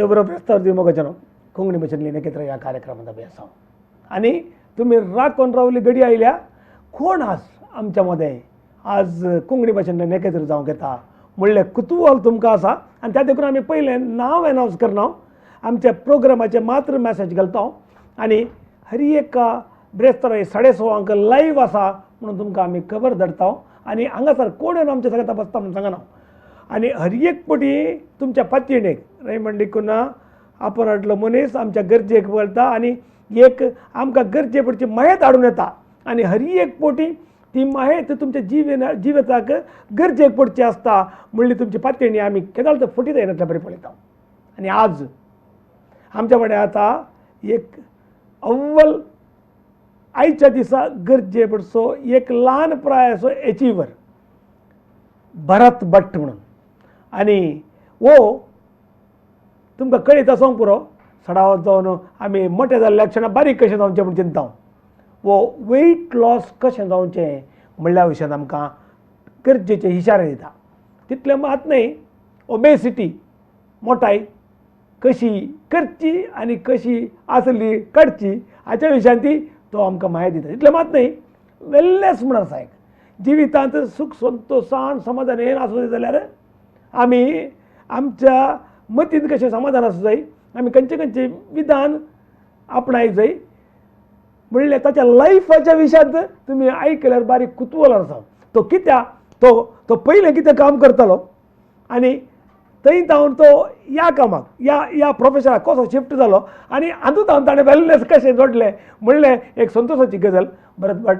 देवबरोबर प्रस्ताव दिवमोगाचनो कोंकणी भाषेतली नकेत्र ह्या कार्यक्रमात अभ्यास आणि तुम्ही राखून रावली गडी आयल्या कोण आज आमच्यामध्ये आज कोंकणी भाषेतले नकेत्र जावंक येता म्हणले कुतूहल तुमकां आसा आणि त्या देखून आमी पयलें नांव अनावन्स करना आमच्या प्रोग्रामाचे मात्र मॅसेज घालता आणि हर एक ब्रेस्तार 6:15 लाईव्ह आसा म्हणून तुमकां आमी खबर धाडटा आणि हांगासर कोण येवन आमच्या सगळ्या बसता म्हणून सांगना आणि हर एक पटी तुमच्या पातयेक रैमंड डिकुना आपण हाडलो मनीस आमच्या गरजेक वळटा आणि एक आमकां गरजे पडची मायेत हाडून येता आणि हर एक पोटी ती मायेत तुमच्या जिविताक गरजेक पडची आसता म्हणली तुमची पातयणी आमी केदाळ तर फुटी जायनातल्या बरें पळयता आणि आज आमच्या कडेन आता एक अव्वल आयच्या दिसा गरजे पडसो एक ल्हान प्रायाचो एचिवर भरत भट्ट म्हणून आणि वो तुमकां कळयता सांग पुरो सडावत जावन आमी मोठे जाल्ल्या क्षणां बारीक कशें जावचें म्हूण चिंता वो वेट लॉस कशें जावचें म्हणल्या विशयान आमकां गरजेचे इशारे दिता तितलें मात न्हय ओबेसिटी मोटाय कशी करची आनी कशी आसली काडची हाच्या विशयान ती तो आमकां म्हायती दिता इतलें मात न्हय वेलनेस म्हण आसा एक जिवितांत सुख संतोषान समाधान हें आसूं जाल्यार आमी आमच्या मतींत कशें समाधान आसूं जाय आमी खंयचे विधान आपणाय जाय म्हणले ताच्या लायफाच्या विशयांत तुमी आयकल्यार बारीक कुतूहल आसा तो कित्या तो पयलें कितें काम करतालो आनी थंय जावन तो ह्या कामाक ह्या प्रोफेशनाक कसो शिफ्ट जालो आनी हातूंत जावन ताणें वेलनेस कशें जोडलें म्हणलें एक संतोशाची गजाल भरत भट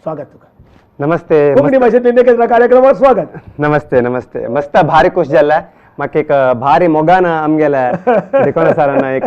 स्वागत तुका नमस्ते कोंकणी भाशेंतली नकेत्र कार्यक्रमाक स्वागत नमस्ते नमस्ते मस्त भारी खुश जाला म्हाका एक भारी मोगान आमगेल्या देखोना सरान एक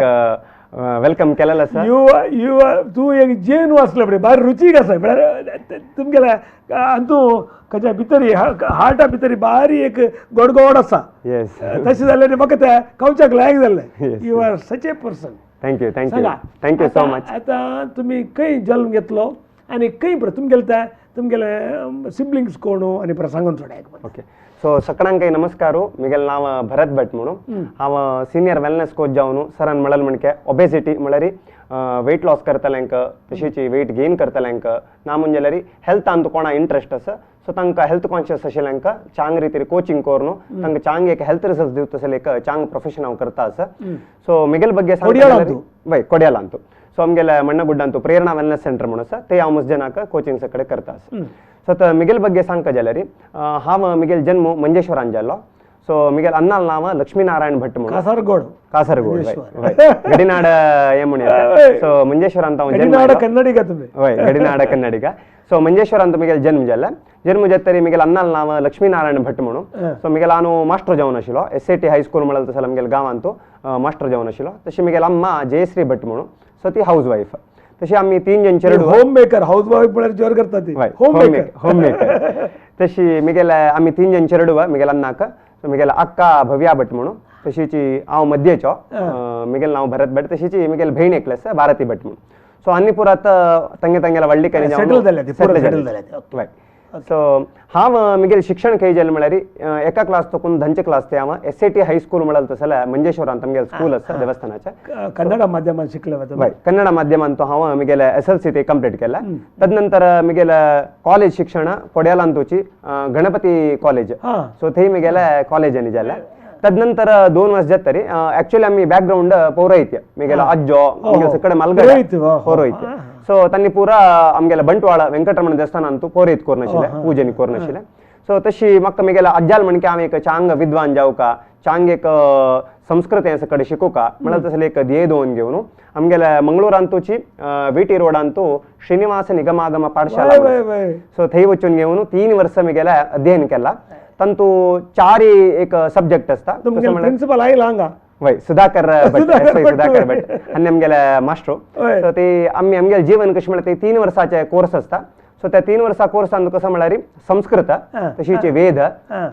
वेलकम केलेलो सर यू तूं एक जेन आसलो बरें भारी रुचीक आसा म्हळ्यार तुमगेल्या हातूं खंयच्या भितर हार्टा भितर बारी एक गोडगोड आसा येस तशें जाल्यार म्हाका तें खावच्याक लायक जाल्लें you R such a person thank you thank you so much आतां तुमी खंय जल्म घेतलो आनी खंय पळय तुमगेले सिबलिंग्स कोण आनी परत सांगून सोडा एक ओके सो सगळ्यांक नमस्कार म्हगेलें नांव भरत भट म्हणून हांव सिनियर वेलनेस कोच जावन सरान म्हणलें म्हणके ओबेसिटी म्हळ्यार वेट लॉस करतल्यांक तशीच वेट गेन करतल्यांक ना म्हणजे जाल्यार हेल्थान कोणा इंट्रस्ट आसा सो तांकां हेल्थ कॉन्शियस आशिल्ल्यांक चांग रितीर कोचिंग करून तांकां चांग एक हेल्थ रिसर्च दिवता आसले एक चांग प्रोफेशन हांव करता आसा सो म्हगेले बग्गे वय कोड्यालां तूं सो आमगेल्या मण्णगुड्डान तूं प्रेरणा वेलनेस सेंटर म्हणून आसा ते हांव मुजनाक कोचिंग कडेन करता आसा सो तर म्हगेले बग्गे सांगता जाल्यार हांव म्हगेलो जन्म मंजेश्वरान जालो सो म्हगेल अन्नाल नांव लक्ष्मीनारायण भट म्हणून कासरगोड गडिनाड हे म्हणून सो मंजेश्वरान हांव कन्नडिगा तुमी हय गडिनाड कन्नडिगा सो मंजेश्वरान म्हगेलो जन्म जाला जन्म जातरी म्हगेल अन्नाल नांव लक्ष्मीनारायण भट म्हणून सो म्हगेलो हांव मास्टर जावन आशिल्लो SAT हायस्कूल म्हणल्यार तसो आमगेल्या गांवांत तो मास्टर जावन आशिल्लो तशी म्हगेली अम्मा जयश्री भट म्हणून सो ती हाऊस वायफ तशी आमी 3 जण चेडूं होम मेकर हाऊस वायफ म्हळ्यार जोर करता ती होम मेकर तशी म्हगेले आमी 3 जण चेडूं म्हगेल्या अन्नाक म्हगेल्या अक्का भव्या भट म्हणून तशीची हांव मध्येचो म्हगेलें नांव भरत भट तशीची म्हगेली भयण एकली आसा भारती भट म्हणून सो आनी पुरात तांगेल्या व्हडली सेटल जाल्या सो हांव म्हगेलें शिक्षण खंय जालें म्हळ्यार एका क्लास तकून धंचे क्लास ते हांव SAT हायस्कूल म्हळ्यार तसो जाल्यार मंजेश्वरांत आमगेलें स्कूल आसा देवस्थानाचें कन्नड माध्यमांत शिकले हय कन्नड माध्यमांत तो हांव म्हगेलें SLC ते कंप्लीट केला तदनंतर म्हगेलें कॉलेज शिक्षण कोड्यालांतूची गणपती कॉलेज सो थंय म्हगेलें कॉलेजांनी जालें तदनंतर 2 वर्स जातरी एक्चुअली आमी बॅकग्राऊंड पौरोहित्य म्हगेलो अज्जो म्हगेलो सकड मालगड पौरोहित्य सो तांणी पुरा आमगेल्या बंटवाळ वेंकटरमण देवस्थानांत पौरोहित करून आशिल्लें पुजनी करून आशिल्लें सो तशी म्हाका म्हगेल्या अज्जाल म्हणके हांव एक चांग विद्वान जावका चांग एक संस्कृत हे सकड शिकोवका म्हळ्यार तसलें एक ध्येय दवरून घेवन आमगेल्या मंगळूरांतूची VT रोडांतू श्रीनिवास निगमागम पाठशाला सो थंय वचून घेवन 3 वर्सां म्हगेल्या अध्ययन केला तांतू 4 एक सब्जेक्ट आसता प्रिंसिपल आयला हांगा वय सुधाकर भट आनी आमगेले मास्टर सो ते आमगेलें जीवन कशें म्हळ्यार ते 3 वर्साचे कोर्स आसता सो त्या 3 वर्सां कोर्सान कसो म्हळ्यार संस्कृत तशीच वेद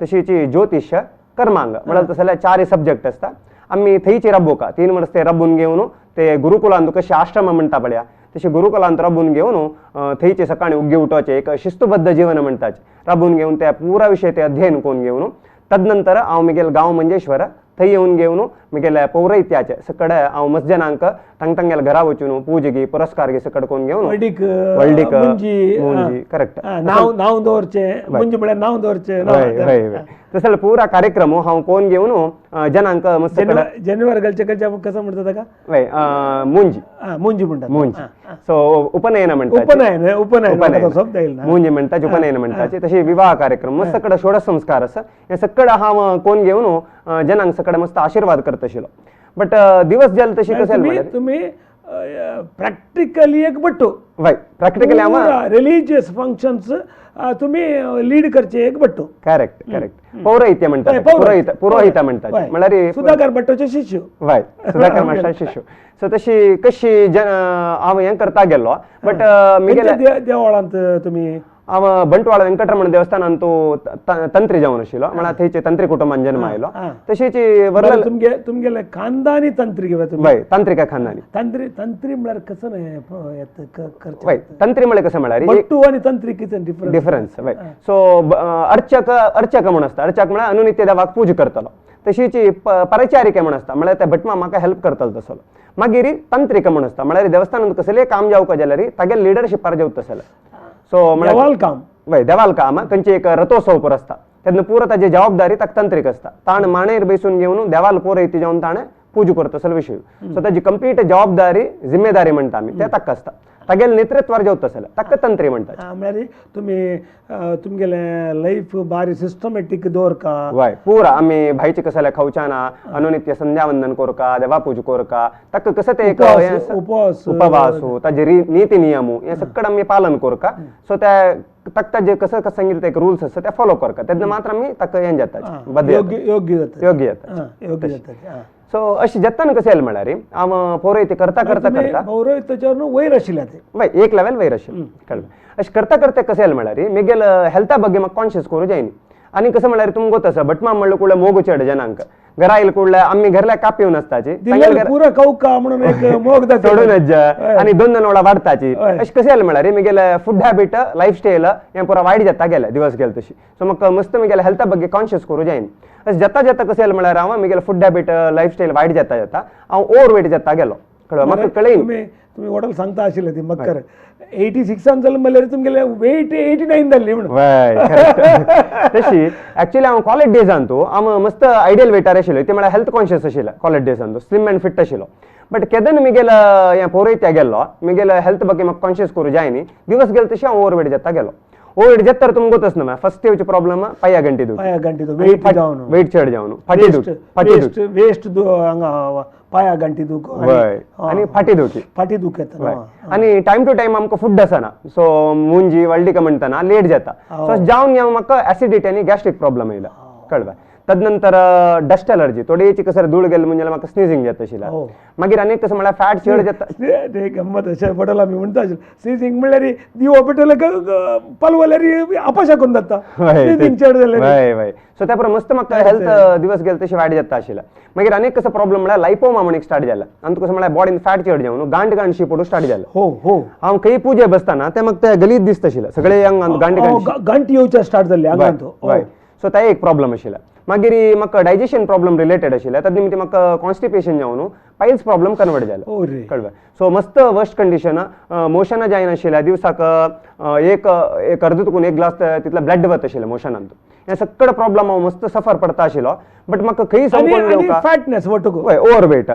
तशीच ज्योतिष कर्मांग म्हळ्यार तसो जाल्यार 4 सब्जेक्ट आसता आमी थंयचे राबोवका 3 वर्स ते राबून घेवन ते गुरुकुलांत कशें आश्रम म्हणटा पळया तशें गुरुकुलांत राबून घेवन थंयचे सकाळी उग्गे उठोवचे एक शिस्तबद्ध जीवन म्हणटाचे राबून घेवन त्या पुरा विशय ते अध्ययन करून घेवन तदनंतर हांव म्हगेलो गांव मंजेश्वर थंय येऊन घेवन मुगेले पौरैत्याचे सकड हांव मस्त जनांक तांगेल्या घरा वचून पूजेगी पुरस्कार गी सकड कोण घेवन वळडीक मुंजी करेक्ट नाव दवरचे मुंजी म्हळ्यार नाव दवरचे तसं पुरा कार्यक्रम हांव कोण घेवन जनांक मस्त जानेवारी घालचे कसं म्हणतात ताका वय मुंजी मुंजी म्हणतात मुंजी सो उपनयन म्हणतात उपनयन शब्द येईल ना मुंजी म्हणतात उपनयन म्हणतात तशी विवाह कार्यक्रम मस्त सकड षोडश संस्कार आसा हे सकड हांव कोण घेवन जनांक सकड मस्त आशीर्वाद करत आशिल्लो बट दिवस जाल तशी कशें तुम्ही प्रॅक्टिकली एक बट्टो वय प्रॅक्टिकली हांव रिलिजियस फंक्शन्स तुम्ही लीड करचे एक बट्टो करेक्ट पौरोहित्य म्हणतात पुरोहित म्हणतात म्हळ्यार सुधाकर भट्टोचे शिष्य वय सुधाकर मास्टर शिष्य सो तशी कशी हांव हें करता गेल्लो बट देवळांत तुम्ही हांव बंटवाळ वेंकटरमण देवस्थानांत तो तंत्री जावन आशिल्लो म्हळ्यार थंयचे तंत्री कुटुंबान जन्म आयलो तशीच तुमगेले खानदानी तंत्री घेवा तुम्ही वय तांत्रिका खानदानी तंत्री म्हळ्यार कसं करचे वय तंत्री म्हळ्यार कसं म्हळ्यार बट्टू आणि तंत्री कितें डिफरन्स वय सो अर्चक म्हण आसता अर्चक म्हळ्यार अनुनित्य देवाक पूजा करतलो तशीच परिचारिके म्हण आसता म्हळ्यार त्या भटमा म्हाका हेल्प करतलो तसलो मागीर तंत्रिका म्हण आसता म्हळ्यार देवस्थानांत कसलें काम जावका जाल्यार तागे लिडरशिपार जेवता तसलें सो देवाल काम वय देवाल काम खंयचे एक रथोत्सव पर आसता तेन्ना पुरो ताजी जबाबदारी ताका तंत्रीक आसता ताण मांडेर बसून घेवन देवाल पौरोहित्य जावन ताणें पूजा करता तसलो विशय सो ताजी कंप्लीट जबाबदारी जिम्मेदारी म्हणटा आमी ते ताका आसता तागेले नेतृत्वार जेवता तसलें ताका तंत्री म्हणटा म्हळ्यार तुम्ही तुमगेले लाईफ बारी सिस्टमॅटीक दवरका वय पुरा आमी भायचे कसले खावचाना अनुनित्य संध्या वंदन कोरका देवा पूजा कोरका ताका कसं ते एक उपवास ताजे नीती नियम हे सकड आमी पालन कोरका सो त्या ताका ताजे कसं सांगितलं एक रूल्स आसता ते फॉलो करता तेन्ना मात्र आमी ताका हें जाता योग्य जाता सो अशी जतन कशें जालें म्हळ्यार हांव पौरोहित्य करता पौरोहित्याच्यावर वयर आशिल्लें ते वय एक लेवल वयर आशिल्लें कळ्ळें अशें करता कशें जालें म्हळ्यार मुगेल हेल्था बद्दल म्हाका कॉन्शियस करूं जायनी आनी कसं म्हळ्यार तुमकां गोत आसा भटमा म्हणलें कुडलें मोग चड जनांक घरा येयले कुडलें आमी घरल्या कापी येवन आसताची पुरो कौका म्हणून एक मोग सोडूनच आनी 2 वळा वाडटाची अशें कशें जालें म्हळ्यार मुगेले फूड हॅबीट लायफस्टायल हें पुरो वायट जाता गेलें दिवस गेले तशी सो म्हाका मस्त मुगेल्या हेल्था बद्दल कॉन्शियस करूं जायनी अशें जाता कसं जालें म्हळ्यार हांव मुगेले फूड हॅबीट लायफस्टायल वायट जाता हांव ओवर वेट जाता गेलो कळ्ळें म्हाका कळ्ळें तुम्ही वडल सांगता आशिल्ले ती मकर 86 जालें म्हणल्यार तुमगेले वेट 89 जाल्ली म्हणून तशी ऍक्च्युअली हांव कॉलेज डेजान तो हांव मस्त आयडियल वेटार आशिल्लो ते म्हळ्यार हेल्थ कॉन्शियस आशिल्लो कॉलेज डेजान तो स्लिम अँड फिट आशिल्लो बट केदन मुगेलो हें पौरोहित्या गेल्लो मुगेलो हेल्थ बद्दल म्हाका कॉन्शियस करूं जायनी दिवस गेले तशी हांव ओवर वेट जाता गेलो ओवर वेट जाता तुमकां गोतच न्हू फर्स्ट स्टेज प्रॉब्लम पांया गंटी वेट चड जावन वेस्ट पांया गंटी दूख आनी फाटी दूख येता आनी टायम टू टायम आमकां फूड आसना सो मुंजी वळडिका म्हणटना लेट जाता सो जावन म्हाका एसिडिटी आनी गॅस्ट्रीक प्रॉब्लम येयला कळ्ळें तदनंतर डस्ट एलर्जी थोडी कसं धूळ गेली म्हणजे म्हाका स्निजींग जाता आशिल्ला मागीर आनीक कसं म्हळ्यार फॅट चड जाता ते गंमत अशें पटल आमी म्हणटा आशिल्लो स्निजींग म्हणल्यार दिवो पेटले पलवल्यार अपशाकून जाता स्निजींग चड जाल्यार वय सो त्या मस्त म्हाका हेल्थ दिवस गेले तशी वायट जाता आशिल्ला मागीर आनीक कसं प्रॉब्लम म्हळ्यार लायपोमा म्हणून स्टार्ट जाला आनी कसं म्हळ्यार बॉडीन फॅट चड जावन गांठशी पडूं स्टार्ट जालें हांव खंय पुजे बसताना ते म्हाका ते गलीत दिसता आशिल्लें सगळे गांठी येवचे स्टार्ट जाल्ले आंगांत सो ते एक प्रॉब्लम आशिल्लो मागीर म्हाका डायजेशन प्रॉब्लम रिलेटेड आशिल्ले ताजे निमित्त म्हाका कॉन्स्टिपेशन जावन पायल्स प्रॉब्लम कन्वर्ट जालो कळ्ळें सो मस्त वर्स्ट कंडिशन मोशना जायनाशिल्ल्या दिवसाक एक अर्द तुकून एक ग्लास तितले ब्लड वता आशिल्ले मोशनांत हे सकड प्रॉब्लम हांव मस्त सफर पडता आशिल्लो बट म्हाका खंय समकोन फॅटनेस ओवर वेट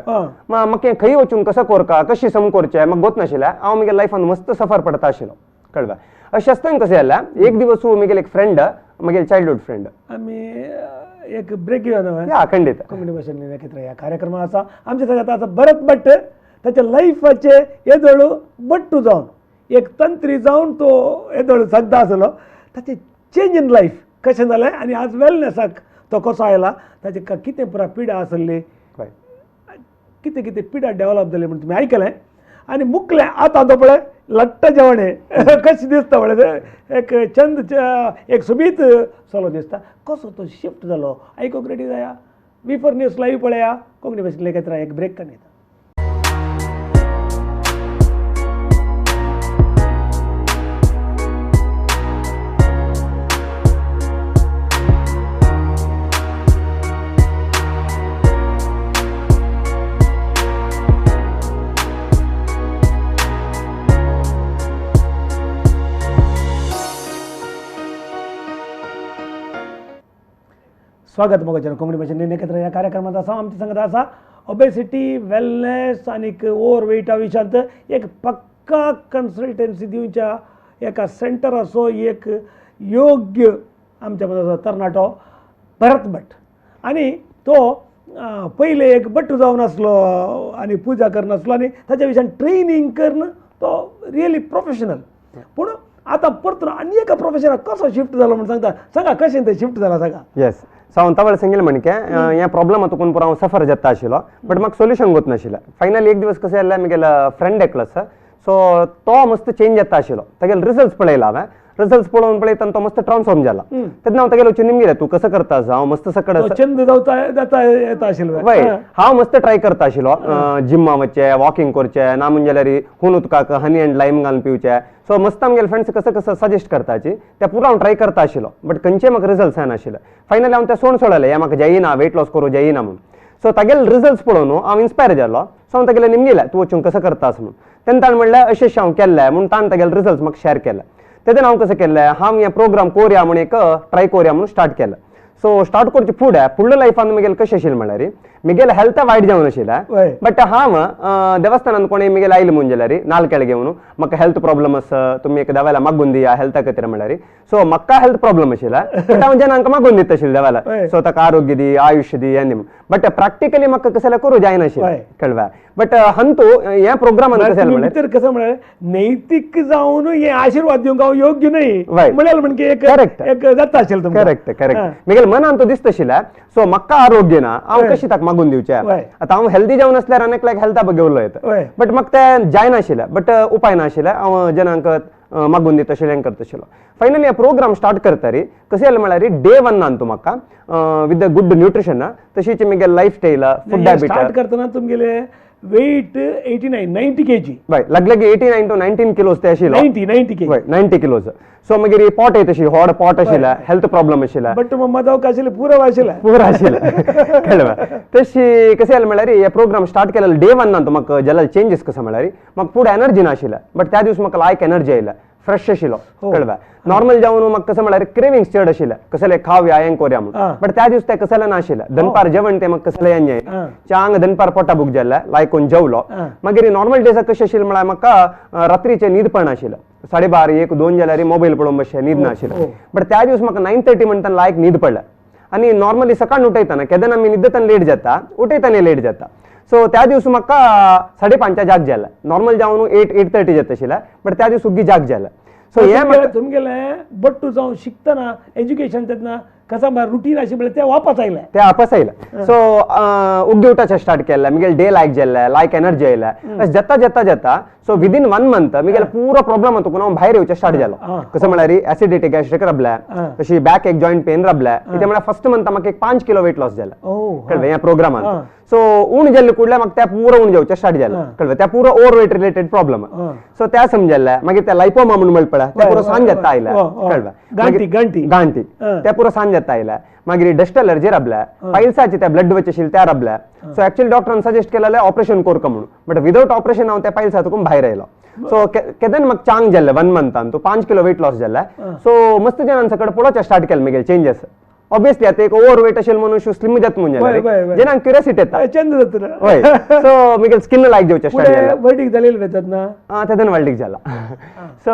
म्हाका खंय वचून कसं कोरका कशी समकोरचें म्हाका गोत नाशिल्लें हांव म्हगे लायफान मस्त सफर पडता आशिल्लो कळ्ळें अशें आसतना कशें जालें एक दिवस म्हगेले एक फ्रेंड म्हगेले चायल्डहूड फ्रेंड आमी एक ब्रेक घेवन खंडित कोंकणी भाशेन नखेत्र ह्या कार्यक्रमात आसा आमच्या सगळ्यात आतां भरत भट्ट ताच्या लायफाचे येदोळू बट्टू जावन एक तंत्री जावन तो येदोळू सद्दा आसलो ताचें चेंज इन लायफ कशें जालें आनी आज वेलनेसाक तो कसो आयला ताची कितें पुरा पिडा आसली कितें कितें पिडा डेवलप जाली म्हण तुमी आयकलें आनी मुकलें आतां तो पळय लट्ट जेवणे कशें दिसता पळय एक छंद एक सुबीत सोलो दिसता कसो तो शिफ्ट जालो आयकोंक रेडी जाया V4 न्यूज लाईव्ह पळया कोंकणी भाशेन लेखित एक ब्रेक करून येता. स्वागत मगोचन कोंकणी भाशेन नेकेत्र ह्या कार्यक्रमात आसा आमच्या संगत आसा ओबेसिटी वेलनेस आनीक ओवर वेटा विशयांत एक पक्का कन्सल्टन्सी दिवच्या एका सेंटर असो एक योग्य आमच्या मदीं आसा तरणाटो भरत भट आनी तो पयले एक भट्टू जावन आसलो आनी पुजा करनासलो आनी ताच्या विशयान ट्रेनिंग करन तो रियली प्रोफेशनल पूण आता परतून आनी एका प्रोफेशनाक कसो शिफ्ट जालो म्हणून सांगा कशें ते शिफ्ट जाला सांगा. येस सो हांव तावळ सांगिल्लें म्हणके ह्या प्रॉब्लम तुकून पुरो हांव सफर जाता आशिल्लो बट म्हाका सोल्युशन गोत नाशिल्लें. फायनली एक दिवस कशें जालें म्हगेलो फ्रेंड एकलो आसा सो तो मस्त चेंज जाता आशिल्लो तागेले रिजल्ट्स पळयला हांवें रिजल्ट्स पळोवन पळयतना तो मस्त ट्रान्सफॉर्म जाला तेन्ना हांव तागेलो वचून निमगेलें तूं कसो करता हांव मस्त सकड चंद जाता येता आशिल्लो वय हांव मस्त ट्राय करता आशिल्लो जिम्मा वचचें वॉकिंग करचें ना म्हणजे जाल्यार खून उदकाक हनी एंड लायम घालून पिवचें सो मस्त आमगेले फ्रेंड्स कसं कसं सजेस्ट करताची त्या पुरो हांव ट्राय करता आशिल्लो बट खंयचे म्हाका रिजल्ट्स येनाशिल्ले. फायनली हांव तें सोडलें हें म्हाका जायना वेट लॉस करूं जायना म्हणून. सो तागेले रिजल्ट्स पळोवन हांव इन्स्पायर जालो सो हांव तागेलें निमगेलें तूं वचून कसं करतास म्हणून तेन्ना ताणें म्हणलें अशें हांव केल्लें म्हणून ताणें तागेले रिजल्ट्स म्हाका शेअर केले. तेन्ना हांव कशें केल्लें हांव हें प्रोग्राम कोरया म्हणून एक ट्राय कोरया म्हणून स्टार्ट केलें. सो स्टार्ट करचे फुडें फुडल्या लायफान म्हगेलें कशें आशिल्लें म्हळ्यार म्हगेलें हेल्थ वायट जावन आशिल्लें बट हांव देवस्थानान कोणी म्हगेलें आयलें म्हणून जाल्यार नाल्ल घेवन म्हाका हेल्थ प्रॉब्लम आसा तुमी एक देवाला मागून दिया हेल्था खातीर म्हळ्यार सो म्हाका हेल्थ प्रॉब्लम आशिल्लें बट हांव जेनांक मागून दिता आशिल्लें देवाला सो ताका आरोग्य दी आयुश्य दी आनी बट प्रॅक्टिकली म्हाका कसं जाल्यार करूं जायनाशिल्लें कळवा बट हंतू ह्या प्रोग्रामान कसं जालें म्हळ्यार कसं म्हळ्यार नैतीक जावन हे आशीर्वाद दिवंक हांव योग्य न्हय म्हळ्यार म्हणजे एक जाता आशिल्लें करेक्ट म्हगेल्या मनान तो दिसता आशिल्लें सो म्हाका आरोग्य ना हांव कशी ताका मागून दिवचें आतां हांव हेल्दी जावन आसल्यार आनीक लायक हेल्था घेवलो येता बट म्हाका तें जायनाशिल्लें बट उपाय नाशिल्लें हांव जनांक मागून दिता आशिल्लें हें करता आशिल्लो. फायनली हे प्रोग्राम स्टार्ट करतारी कशें जालें म्हळ्यार डे 1 तूं म्हाका विथ द गुड न्यूट्रिशन तशीच म्हगे lifestyle food habit start करतना तुमगेले वेट 89-90 kg बाय लागल्याक 89 to 19 किलोज ते आशिल्लो 90 kg 90 किलोज सो मागीर पोट येत अशी व्हड पोट आशिल्लें हेल्थ प्रॉब्लम आशिल्लें बट मदावक आशिल्लें पुरो आशिल्लें कळ्ळें तशी कशें जालें म्हळ्यार हे प्रोग्राम स्टार्ट केलेलो डे 1 तूं म्हाका जाल्यार चेंजीस कसो म्हळ्यार म्हाका फूड एनर्जी नाशिल्लें बट त्या दिवस म्हाका लायक एनर्जी आयलें फ्रेश आशिल्लो कळ्ळें नॉर्मल जावन म्हाका कसं म्हळ्यार क्रेविंग्स चड आशिल्लें कसले खावया हें करूया म्हणून बट त्या दिवस तें कसलें नाशिल्लें दनपार जेवण तें म्हाका कसलें यें च्यांग दनपार पोटा बूक जाल्लें लायक कोण जेवलो मागीर नॉर्मल डेजाक कशें आशिल्लें म्हळ्यार म्हाका रात्रीचें न्हीद पण आशिल्लें 12:30 1 2 जाल्यार मोबायल पळोवन बसचें न्हीद नाशिल्लें बट त्या दिवस म्हाका 9:30 म्हणटा लायक न्हीद पडलें आनी नॉर्मली सकाळ उठयतना केन्ना आमी न्हिदताना लेट जाता उठयतना लेट जाता सो त्या दिवस म्हाका 5:30 जाग जालें नॉर्मल जावन 8:30 जाता आशिल्लें बट त्या दिवस सुग्गी जाग जालें. सो हे तुमगेलें बट्टू जावन शिकतना एज्युकेशन तेन्ना कसं रुटीन आशिल्लें तें वापस आयलें सो उग्गी उठाचें स्टार्ट केलें म्हगेलें डे लायक जाल्लें लायक एनर्जी आयलें जाता सो विदीन 1 मंथ म्हगेलें पुरो प्रॉब्लम तुका हांव भायर येवचें स्टार्ट जालो कसं म्हळ्यार एसिडिटी गॅस्ट्रिक रबलें तशी बॅक एक जॉयंट पेन रबलें कित्याक म्हळ्यार फर्स्ट मंथ म्हाका 5 किलो वेट लॉस जालें कळ्ळें ह्या प्रोग्रामान सो उण जाल्ले कुडल्या म्हाका त्या पुरो उण जेवचें स्टार्ट जालें कळ्ळें त्या पुरो overweight related problem so त्या समजल्लें मागीर त्या लायपोमा म्हणून मेळपळ्या त्या पुरो सांज येता आयल्या कळ्ळें गांठी त्या पुरो सांज येता आयल्या मागीर डस्ट एलर्जी रबल्या पायल्साची त्या ब्लड वच आशिल्ले त्या रबल्या सो एक्चुअली डॉक्टरान सजेस्ट केलेलें ऑपरेशन करता म्हणून बट विदाउट ऑपरेशन हांव त्या पायल्सा तुकून भायर आयलो सो केदें म्हाका चांग जाल्लें 1 मंथान तो 5 किलो वेट लॉस जाल्लें सो मस्त जाणां सकट पळोवचें स्टार्ट केलें म्हगेले चेंजीस ऑब्वियसली आता एक ओवर वेट आशिल्लो म्हणून स्लिम जाता म्हणजे जेनांक क्युरियोसिटी येता चंद जाता हय सो म्हगेलें स्किन लायक जेवचें स्टार्ट जालें वर्डीक जालेलें वेतना तेदन वर्डीक जाला सो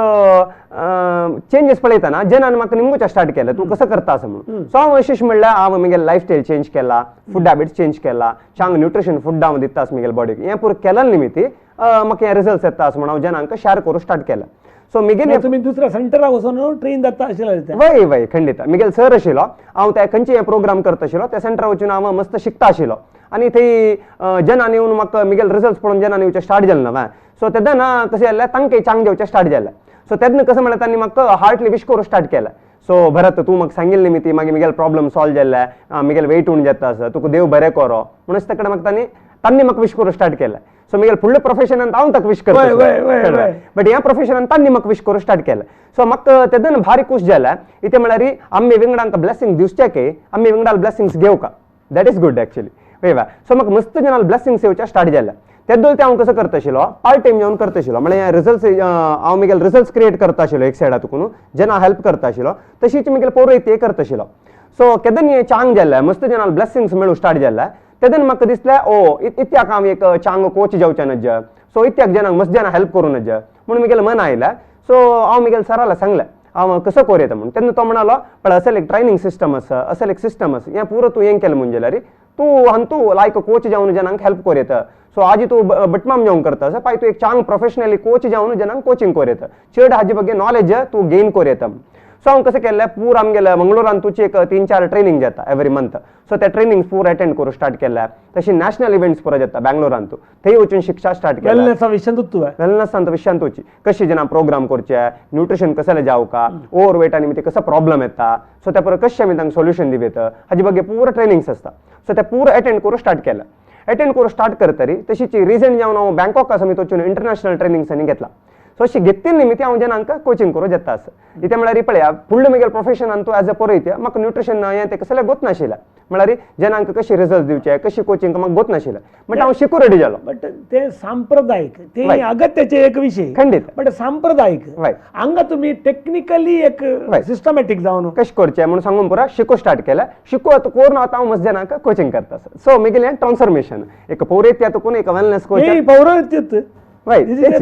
चेंजीस पळयतना जेनान म्हाका निमगोवचें स्टार्ट केलें तूं कसं करता असं म्हणून सो हांव अशें म्हणल्यार हांव म्हगेलें लायफ स्टायल चेंज केला फूड हॅबिट्स चेंज केला चांग न्यूट्रिशन फूड हांव दिता म्हगेल्या बॉडीक हें पुरो केलें निमित्ती म्हाका हे रिजल्ट्स येता असं म्हणून हांव जेनांक शेअर करूं स्टार्ट केलें. सो मिगेल तुम्ही दुसऱ्या सेंटराक वचून ट्रेन जाता आशिल्लो वय वय खंडित मिगेल सर आशिल्लो हांव त्या खंयचे प्रोग्राम करता आशिल्लो त्या सेंटराक वचून हांव मस्त शिकता आशिल्लो आनी थंय जेनान येवन म्हाका मिगेल रिजल्ट्स पळोवन जेनान येवचें स्टार्ट जालें ना सो तेन्ना कशें जालें तांकां चांग जेवचें स्टार्ट जालें सो तेन्ना कसं म्हळ्यार तांणी म्हाका हार्टली विश करूं स्टार्ट केलें सो भरत तूं म्हाका सांगिल्लें निमित्ती मागीर मिगेल प्रॉब्लम सॉल्व जाल्ले मिगेल वेट उण जाता आसा तुका देव बरें करो म्हणून ताका म्हाका तांणी म्हाका विश करूं स्टार्ट केलें सो मिगेल फुडल्या प्रोफेशनान हांव ताका विश करता बट ह्या प्रोफेशनान तांणी म्हाका विश करूं स्टार्ट केलें सो म्हाका तेदन भारी खूश जालें इतें म्हळ्यार आमी विंगडांक ब्लेसिंग दिवचे की आमी विंगडाल ब्लेसिंग्स घेवका दॅट इज गुड एक्चुअली वय सो म्हाका मस्त जनाल ब्लेसिंग्स येवचें स्टार्ट जालें तेदोल ते हांव कसो करता आशिल्लो पार्ट टायम जेवन करता आशिल्लो म्हळ्यार रिजल्ट्स हांव मिगेल रिजल्ट्स क्रिएट करता आशिल्लो एक सायडा तुकून जेन्ना हेल्प करता आशिल्लो तशीच मिगेल पोरय ते करता आशिल्लो सो केदन हे चांग जाल्ले मस्त जनाल ब्लेसिंग्स मेळू स्टार्ट जाल्ले तेदन म्हाका दिसलें ओ इत्याक हांव एक चांग कोच जावचें नज सो इत्याक जाणांक मस्त जाणां हेल्प करूं नज म्हणून म्हगेलें मन आयलें सो हांव म्हगेल्या सराला सांगलें हांव कसो कोर येता म्हणून तेन्ना तो म्हणालो पण असेल एक ट्रेनिंग सिस्टम आसा असेल एक सिस्टम आसा हें पुरो तूं हें केलें म्हणजे जाल्यार तूं लायक कोच जावन जनांक हेल्प कोर येता सो आज तूं बटमाम जावन करता पाय तूं एक चांग प्रोफेशनली कोच जावन जनांक कोचिंग कोर येता चड हाजे ಬಗ್ಗೆ नॉलेज तूं गेन कोर येता सो हांव कशें केलें पूर आमगेल्या मंगळुरान तुजी एक 3-4 ट्रेनिंग जाता एवरी मंथ सो ते ट्रेनिंग पूर अटेंड करूं स्टार्ट केल्या तशी नॅशनल इव्हेंट्स पुरो जाता बँगलोरान तूं थंय वचून शिक्षा स्टार्ट केल्या वेलनेसांत विशयान तुजी कशी जना प्रोग्राम करचे न्यूट्रिशन कसले जावका ओवर वेट आनी कसो प्रॉब्लम येता सो त्या पर कशें आमी तांकां सोल्युशन दिवेत हाजे ಬಗ್ಗೆ पूर ट्रेनिंग्स आसता सो ते पूर अटेंड करूं स्टार्ट केल्या अटेंड करूं स्टार्ट करतरी तशीच रिजन जावन हांव बँकॉक आसा मी वचून इंटरनॅशनल ट्रेनिंग्सांनी घेतला सो अशी घेतली निमित्त हांव जनांक कोचिंग करूं येता आसा इथे म्हळ्यार पळया फुडले म्हगेल्या प्रोफेशनान तूं एज अ पळयत म्हाका न्यूट्रिशन हें तें कसलें गोत नाशिल्लें म्हळ्यार जनांक कशी रिजल्ट दिवचे कशी कोचिंग म्हाका गोत नाशिल्लें बट हांव शिकूं रेडी जालो बट ते सांप्रदायिक ते अगत्याचे एक विषय खंडीत बट सांप्रदायिक हांगा तुम्ही टेक्निकली एक सिस्टमॅटिक जावन कशें करचें म्हणून सांगून पुरो शिकूं स्टार्ट केलें शिकूं करून आतां हांव मस्त जनांक कोचिंग करता सो म्हगेलें ट्रान्सफॉर्मेशन एक पौरहित्या तुकून एक वेलनेस कोच पौरोहित्य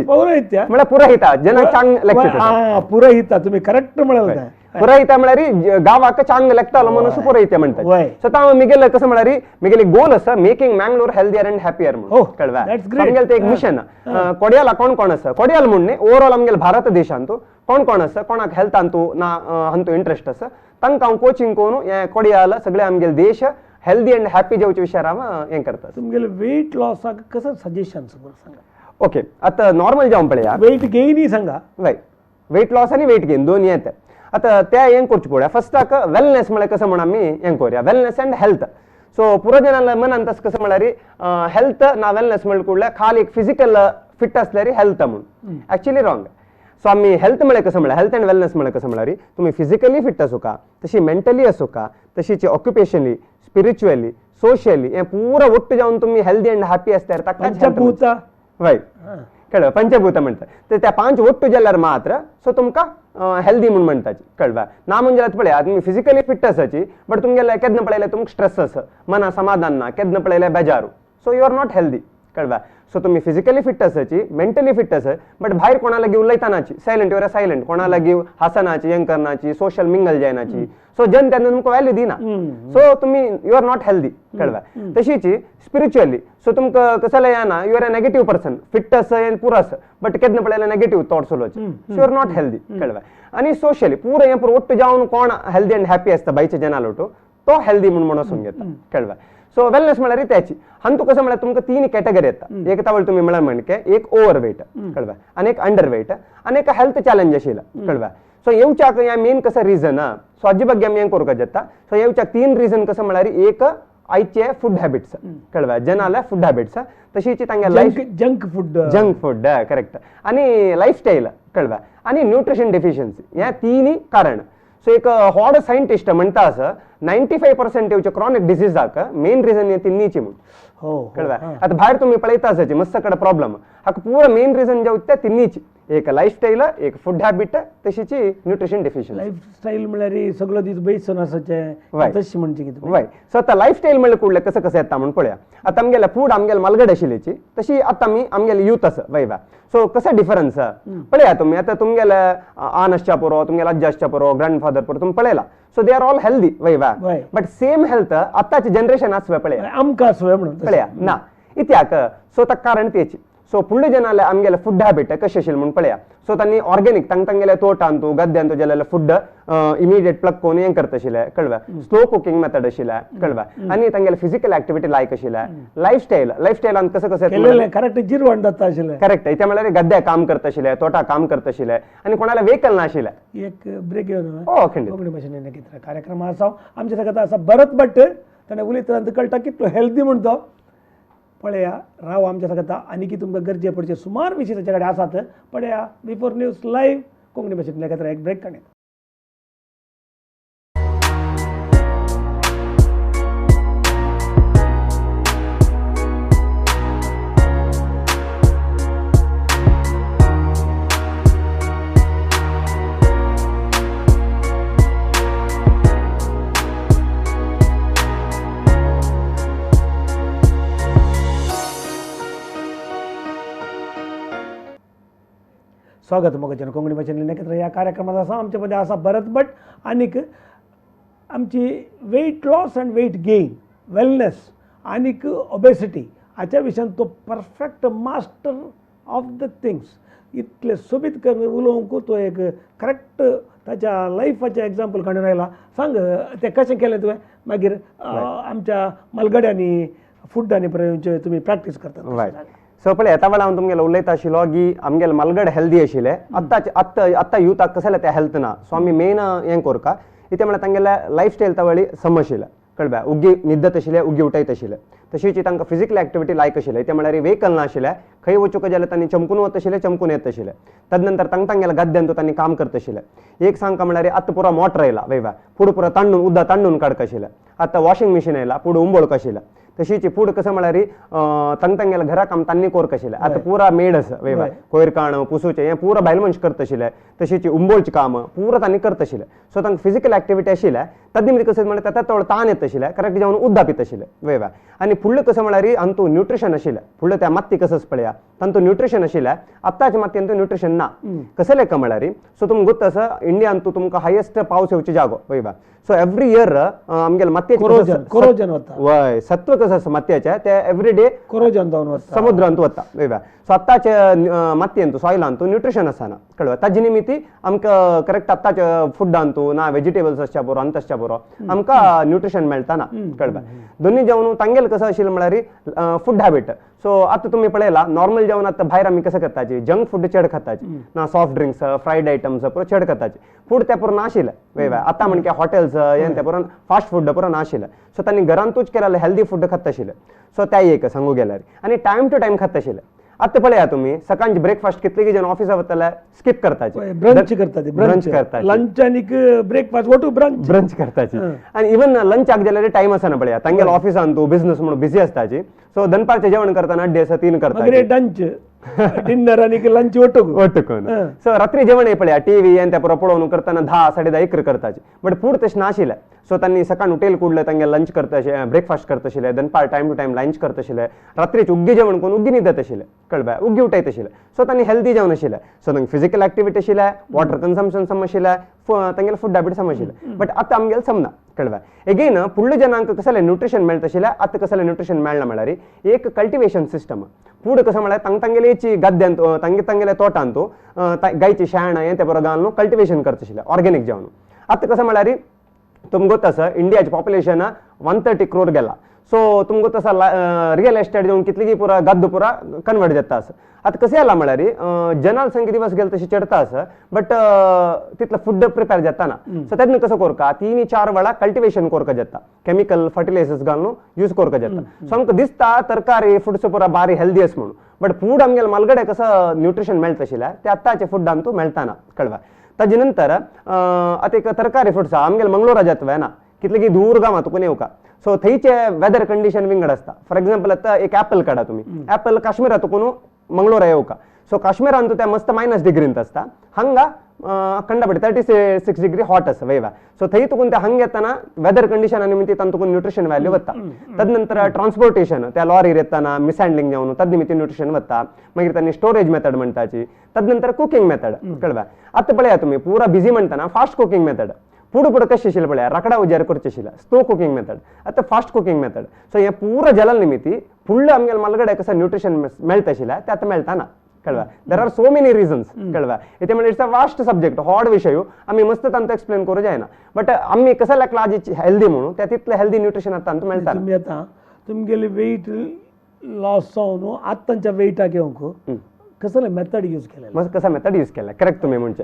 पौरोहित्य म्हळ्यार पुरोहिता जनांक चांग लेक्चर पुरोहिता तुम्ही करेक्ट म्हणाल पुरोहिता म्हळ्यार गावाक चांग लेखतालो म्हणून पुरोहित्य म्हणटात सो हांव म्हगेलें कसं म्हळ्यार म्हगेली गोल आसा making Mangalore healthier and happier म्हणून कळवा म्हगेलें तें एक मिशन कोडयाला कोण कोण आसा कोडयाल म्हण न्ही ओवरऑल आमगेल्या भारत देशांत कोण कोण आसा कोणाक हेल्थान तूं ना हांतू इंट्रस्ट आसा तांकां हांव कोचिंग करून हें कोडयाल सगळे आमगेले देश हेल्दी अँड हॅपी जावचे विशयार हांव हें करता तुमगेले वेट लॉसाक कसं सजेशन सांगा ओके आता नॉर्मल जावन पळया वेट गेन सांगा वेट लॉस आनी वेट गेन दोन येता आता त्या हें करचें पळया फस्टाक वेलनेस म्हळ्यार कसं म्हण आमी हें करूया वेलनेस अँड हेल्थ सो पुरो जनांना मनांत कसं म्हळ्यार हेल्थ ना वेलनेस म्हणल्यार खाली एक फिजिकल फिट असल्यार हेल्थ म्हणून ऍक्च्युली रॉंग सो आमी हेल्थ म्हळ्यार कसं म्हळ्यार हेल्थ अँड वेलनेस म्हळ्यार कसं म्हळ्यार तुम्ही फिजिकली फिट आसूं का तशी मेंटली आसूं का तशीच ऑक्युपेशनली स्पिरिच्युअली सोशियली हें पुरो वट्ट जावन तुम्ही हेल्दी अँड हॅपी आसल्यार ताका कळवा पंचभूत म्हणतात तर त्या 5 वट्टू जाल्यार मात्र सो तुमकां हेल्दी म्हणून म्हणटाची कळवा ना म्हणजे पळया तुम्ही फिजिकली फिट आसाची बट तुमगेल्या केन्ना पळयल्यार तुमकां स्ट्रेस आसा मना समाधान ना केन्ना पळयल्यार बेजारू so you are not healthy कळवा सो तुम्ही फिजिकली फिट आसाची मेंटली फिट आसा बट भायर कोणा लागीं उलयतानाची सायलंट युअर सायलंट कोणा लागीं हासनाची हें करनाची सोशल मिंगल जायनाची सो जन तेन्ना तुमकां व्हॅल्यू दिना सो तुम्ही यू आर नॉट हेल्दी कळवा तशीच स्पिरिच्युअली सो तुमकां कसं येना you are a negative person fit आसा पुरो आसा बट केन्ना पळयल्यार नेगेटिव्ह थॉट्स उलोवचे so you are not healthy कळवा आनी सोशली पुरो हें पुरो वट्ट जावन कोण हेल्दी अँड हॅपी आसता बायच्या जनालोटो तो हेल्दी म्हणून वचून घेता कळवा सो वेलनेस म्हळ्यार त्याची हांतू कसं म्हळ्यार तुमकां 3 कॅटेगरी येता एक तावळ तुम्ही म्हळ्यार म्हणजे एक ओव्हर वेट कळवा आनी एक अंडर वेट आनी एक हेल्थ चॅलेंज आशिल्ला कळवा सो येवच्याक हें मेन कसं रिजन सो हाजे ಬಗ್ಗೆ आमी हें करूंक जाता सो येवच्याक 3 रिजन कसं म्हळ्यार एक आयचे फूड हॅबिट्स कळवा जनाले फूड हॅबिट्स तशीच तांगे लायफ जंक फूड करेक्ट आनी लायफस्टायल कळवा आनी न्यूट्रिशन डेफिशियन्सी हें 3 कारण सो एक व्हड सायंटिस्ट म्हणटा असं 95% येवचे क्रॉनिक डिसीजाक मेन रिजन हे तिन्नीची म्हणून कळवा आता भायर तुम्ही पळयता आसाची मस्त कडे प्रॉब्लम हाका पुरो मेन रिजन जावं त्या तिन्नीची एक लायफस्टाईल एक फूड हॅबिट तशीच न्यूट्रिशन डेफिशियन्सी लायफस्टाईल म्हळ्यार सगळं दीस बैसून आसाचे तशी म्हणची कितें वय सो आता लायफस्टाईल म्हळ्यार कुडले कसं कसं येता म्हणून पळया आता आमगेल्या फूड आमगेल्या मालगड आशिल्लीची तशी आता आमी आमगेले यूथ आसा वय सो कसं डिफरन्स पळया तुम्ही आता तुमगेले आन आसच्या पुरो तुमगेले अज्जा आसच्या पुरो ग्रँडफादर पुरो तुम्ही पळयला so they are all healthy वय बट सेम हेल्थ आताची जनरेशन आसवे पळया आमकां आसवे म्हणून पळया ना इत्याक सो ताका कारण तेची सो फुडले जनाले आमगेले फूड हॅबिट कशें आशिल्लें म्हणून पळया सो तांणी ऑर्गेनिक तांगेल्या तोटान तूं गद्द्यान तूं जाल्यार फूड इमिडिएट प्लग करून हें करता आशिल्लें कळवा स्लो कुकिंग मेथड आशिल्लें कळवा आनी तांगेले फिजिकल ऍक्टिव्हिटी लायक आशिल्लें लायफस्टायलान कसं कसं करेक्ट जिरवण जाता आशिल्लें करेक्ट इथे म्हळ्यार गद्द्या काम करता आशिल्लें तोटा काम करता आशिल्लें आनी कोणाला व्हेकल ना आशिल्लें एक ब्रेक घेवन खंडीत कोंकणी भाशेन कार्यक्रम आसा आमच्या सगळ्यात आसा भरत भट्ट ताणें उलयतना कळटा कितलो हेल्दी म्हणतो पळया राव आमच्या सगळ्यात आनी तुमकां गरजे पडचे सुमार विशय ताचे कडेन आसात पळया बिफोर न्यूज लायव्ह कोंकणी भाशेंतले एक ब्रेक काडया स्वागत मगजन कोंकणी भाशेन नखेत्र ह्या कार्यक्रमात आसा आमचे मध्ये आसा भरत भट आनीक आमची weight loss and weight gain wellness आनीक ओबेसिटी हाच्या विशयान तो perfect master of the things इतले सोबीत उलोवंक तो एक करेक्ट ताच्या लायफाचें एग्जाम्पल काडून आयला सांग तें कशें केलें तुवें मागीर आमच्या मलगड्यांनी फुड्डांनी प्रयोजन तुमी प्रॅक्टीस करतात सो पळय येता वेळा हांव तुमगेलो उलयता आशिल्लो की आमगेले मलगड हेल्दी आशिल्ले आत्ता युथाक कसले ते हेल्थ ना सो आमी मेन हें करता इथे म्हळ्यार तांगेल्या लायफस्टायल तावळी सम आशिल्ले कळ्ळें उग्गी न्हिदत आशिल्ले उग्गी उठयत आशिल्ले तशीच तांकां फिजिकल एक्टिविटी लायक आशिल्ले ते म्हळ्यार व्हेकल ना आशिल्ले खंय वचूंक जाल्यार तांणी चमकून वता आशिल्ले चमकून येत आशिल्ले तदनंतर तांगेल्या गद्द्यान तांणी काम करता आशिल्ले एक सांगता म्हळ्यार आतां पुरो मोटर आयला वेवा फुडें पुरो तांडून उदक तांडून काडक आशिल्ले आतां वॉशिंग मशीन आयला फुडें उंबळक आशिल्ले तशीच फूड कसं म्हळ्यार तांगेल्या घरा काम तांणी कोरक आशिल्लें आतां पुरा मेड आसा वेवा कोयर काण पुसूचें हें पुरो भायल मनश करता आशिल्ले तशीच उंबोळचीं कामां पुरो तांणी करता आशिल्ले सो तांकां फिजिकल एक्टिविटी आशिल्ले तद्नी मदीं कशें म्हळ्यार ताका थोडो ताण येता आशिल्ले करेक्ट जावन उदक पिता आशिल्ले वेवा आनी फुडलें कसं म्हळ्यार हांतू न्यूट्रिशन आशिल्लें फुडलें त्या माती कसं पळया तांतू न्यूट्रिशन आशिल्लें आतांच्या मातयेन न्यूट्रिशन ना कसं लेखा म्हळ्यार सो तुमकां गुर्त आसा इंडियान तुमकां हायेस्ट पावस येवचे जागो वयवा सो एवरी इयर आमगेले मातयेचें वय सत्व कसं आसा मातयेचें ते एवरी डे कोरोजन जावन वता समुद्रांत वता वयवा सो आतांच्या मातयेंत सॉयलांत न्यूट्रिशन आसना कळ्ळें ताजे निमित्ती आमकां करेक्ट आतांच्या फुड्डांत ना वेजिटेबल्स आसच्या बरो अंत आसच्या बरो आमकां न्यूट्रिशन मेळटा ना कळ्ळें दोन्ही जेवण तांगेलें कसं आशिल्लें म्हळ्यार फूड हॅबीट सो आतां तुमी पळयला नॉर्मल जेवण आतां भायर आमी कसं करताची जंक फूड चड खाताची ना सॉफ्ट ड्रिंक्स फ्रायड आयटम्स पुरो चड खाताची फूड त्या पुरो नाशिल्लें वेवा आतां म्हणजे हॉटेल्स हें त्या पुरो फास्ट फूड पुरो नाशिल्लें सो तांणी घरांतूच केलेलें हेल्दी फूड खाता आशिल्लें सो त्या एक सांगू गेल्यार आनी टायम टू टायम खाता आशिल्लें आतां पळया तुमी सकाळची ब्रेकफास्ट कितले जण ऑफिसाक वतले स्किप करताचे ब्रंच करतात ब्रंच करतात लंच आनी ब्रेकफास्ट वोटू ब्रंच ब्रंच करताची आनी इवन लंचाक जाल्यार टायम आसना पळया तांगेलो ऑफिसान तूं बिझनेस म्हणून बिझी आसताची सो दनपारचें जेवण करतना 3 करता डंच डिनर आनी लंच वटकून सो रात्री जेवण हे पळया टीव्ही आनी त्या पुरो पळोवन करतना 10-10:30 करताचे बट फूड तशें नाशिल्लें सो तांणी सकाळ उठेल कुडले तांगे लंच करता ब्रेकफास्ट करता आशिल्ले दनपार टायम टू टायम लंच करता आशिल्ले रात्रीचे उग्गी जेवण करून उग्गी न्हिदत आशिल्ले कळ्ळें उग्गी उठयत आशिल्ले सो तांणी हेल्दी जेवण आशिल्लें सो तांकां फिजिकल एक्टिविटी आशिल्ले वॉटर कन्सम्पशन सम आशिल्लें तांगेले फूड हॅबीट सम आशिल्ले बट आतां आमगेलें समना कळ्ळें एगेन फुडल्या जनांक कसलें न्यूट्रिशन मेळटा आशिल्लें आतां कसलें न्यूट्रिशन मेळना म्हळ्यार एक कल्टिवेशन सिस्टम फूड कसं म्हळ्यार तांगेलेची गद्द्यान तांगेल्या तोटांत गायची शेण हें ते बरोबर घालून कल्टिवेशन करता आशिल्लें ऑर्गेनिक जेवण आतां कसं म्हळ्यार तुमकां गोत आसा इंडियाचें पॉप्युलेशन 130 crore गेला सो तुमकां गोत आसा रियल एस्टेट जेवन कितली की पुरा गद्द पुरा कन्वर्ट जाता आसा आतां कशें जाला म्हळ्यार जनसंख्या दिवस गेले तशी चडता आसा बट तितलो फूड प्रिपेर जाता ना सो तेन्ना कसं करता 3-4 वेळा कल्टिवेशन करता जाता केमिकल फर्टिलायझर्स घालून यूज करता जाता सो आमकां दिसता तरकारी फूड्स पुरा बारी हेल्दी आसा म्हणून बट फूड आमगेले मलगडे कसं न्यूट्रिशन मेळटा आशिल्लें ते आतांच्या फुड्डान तूं मेळटा ना कळवा ताजे नंतर आतां एक तरकारी फूड्स आहा आमगेले मंगळूरा जाता ना कितले की दूर गांवां तुका येवका सो थंयचे वेदर कंडिशन विंगड आसता फॉर एक्झाम्पल आतां एक ऍपल काडा तुमी ऍपल काश्मीरा तुकून मंगळूरा येवका सो काश्मीरान ते मस्त -डिग्रींत आसता हांगा कंडपटी 36 डिग्री हॉट आसा वयवा सो थंय तुकून ते हांगा येतना वेदर कंडिशन निमित्त तुकून न्यूट्रिशन व्हॅल्यू वता तदनंतर ट्रान्सपोर्टेशन त्या लॉरीर येतना मिसहँडलिंग जावन तद निमित्त न्यूट्रिशन वता मागीर तांणी स्टोरेज मेथड म्हणटाची तदनंतर कुकिंग मेथड कळवा आतां पळया तुमी पुरा बिझी म्हणटना फास्ट कुकिंग मेथड फूड कशें आशिल्लें पळया राकडा उजार करचें आशिल्लें स्लो कुकिंग मेथड आतां फास्ट कुकिंग मेथड सो हें पुरा जलाल निमित्ती फुडलें आमगेले मलगडे कसं न्यूट्रिशन मेळटा आशिल्लें तें आतां मेळटा ना कळवा there are so many reasons कळवा इथे म्हणजे इट्स अ वास्ट सब्जेक्ट हॉड विषय आम्ही मस्त तांकां एक्सप्लेन करूं जायना बट आम्ही कसं लागला आज हेल्दी म्हणून त्या तितलें हेल्दी न्यूट्रिशन आतां मेळटा तुमी आतां तुमगेली वेट लॉस जावन आतांच्या वेटाक येवंक कसले मेथड यूज केले कसा मेथड यूज केला करेक्ट तुम्ही म्हणजे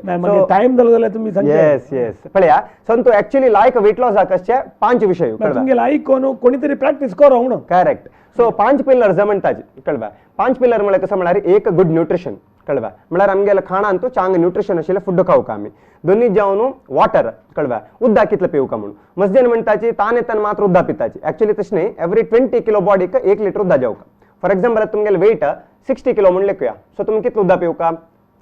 टाइम जालो जाल्यार तुमी येस येस पळया सो तू एक्चुअली लायक वेट लॉस जावपाचे 5 विषय तुमगेले आयकोन कोणी तरी प्रॅक्टीस करो म्हणून करेक्ट सो 5 पिलर्स म्हणटाचे कळवा 5 पिलर म्हळ्यार कसं म्हळ्यार एक गुड न्यूट्रिशन कळवा म्हळ्यार आमगेल्या खाणान तू चांग न्यूट्रिशन आशिल्लें फूड खावका आमी दोन्ही जेवण वॉटर कळवा उदक कितलें पिवका म्हणून मस्जन म्हणटाची तान येतना मात्र उदक पिताची एक्चुअली तशें न्ही एवरी 20 किलो बॉडीक 1 लिटर उदक जेवका फॉर एक्झाम्पल तुमगेले वेट 60 किलो म्हणलें कुया सो तुमी कितलें उदक पिवका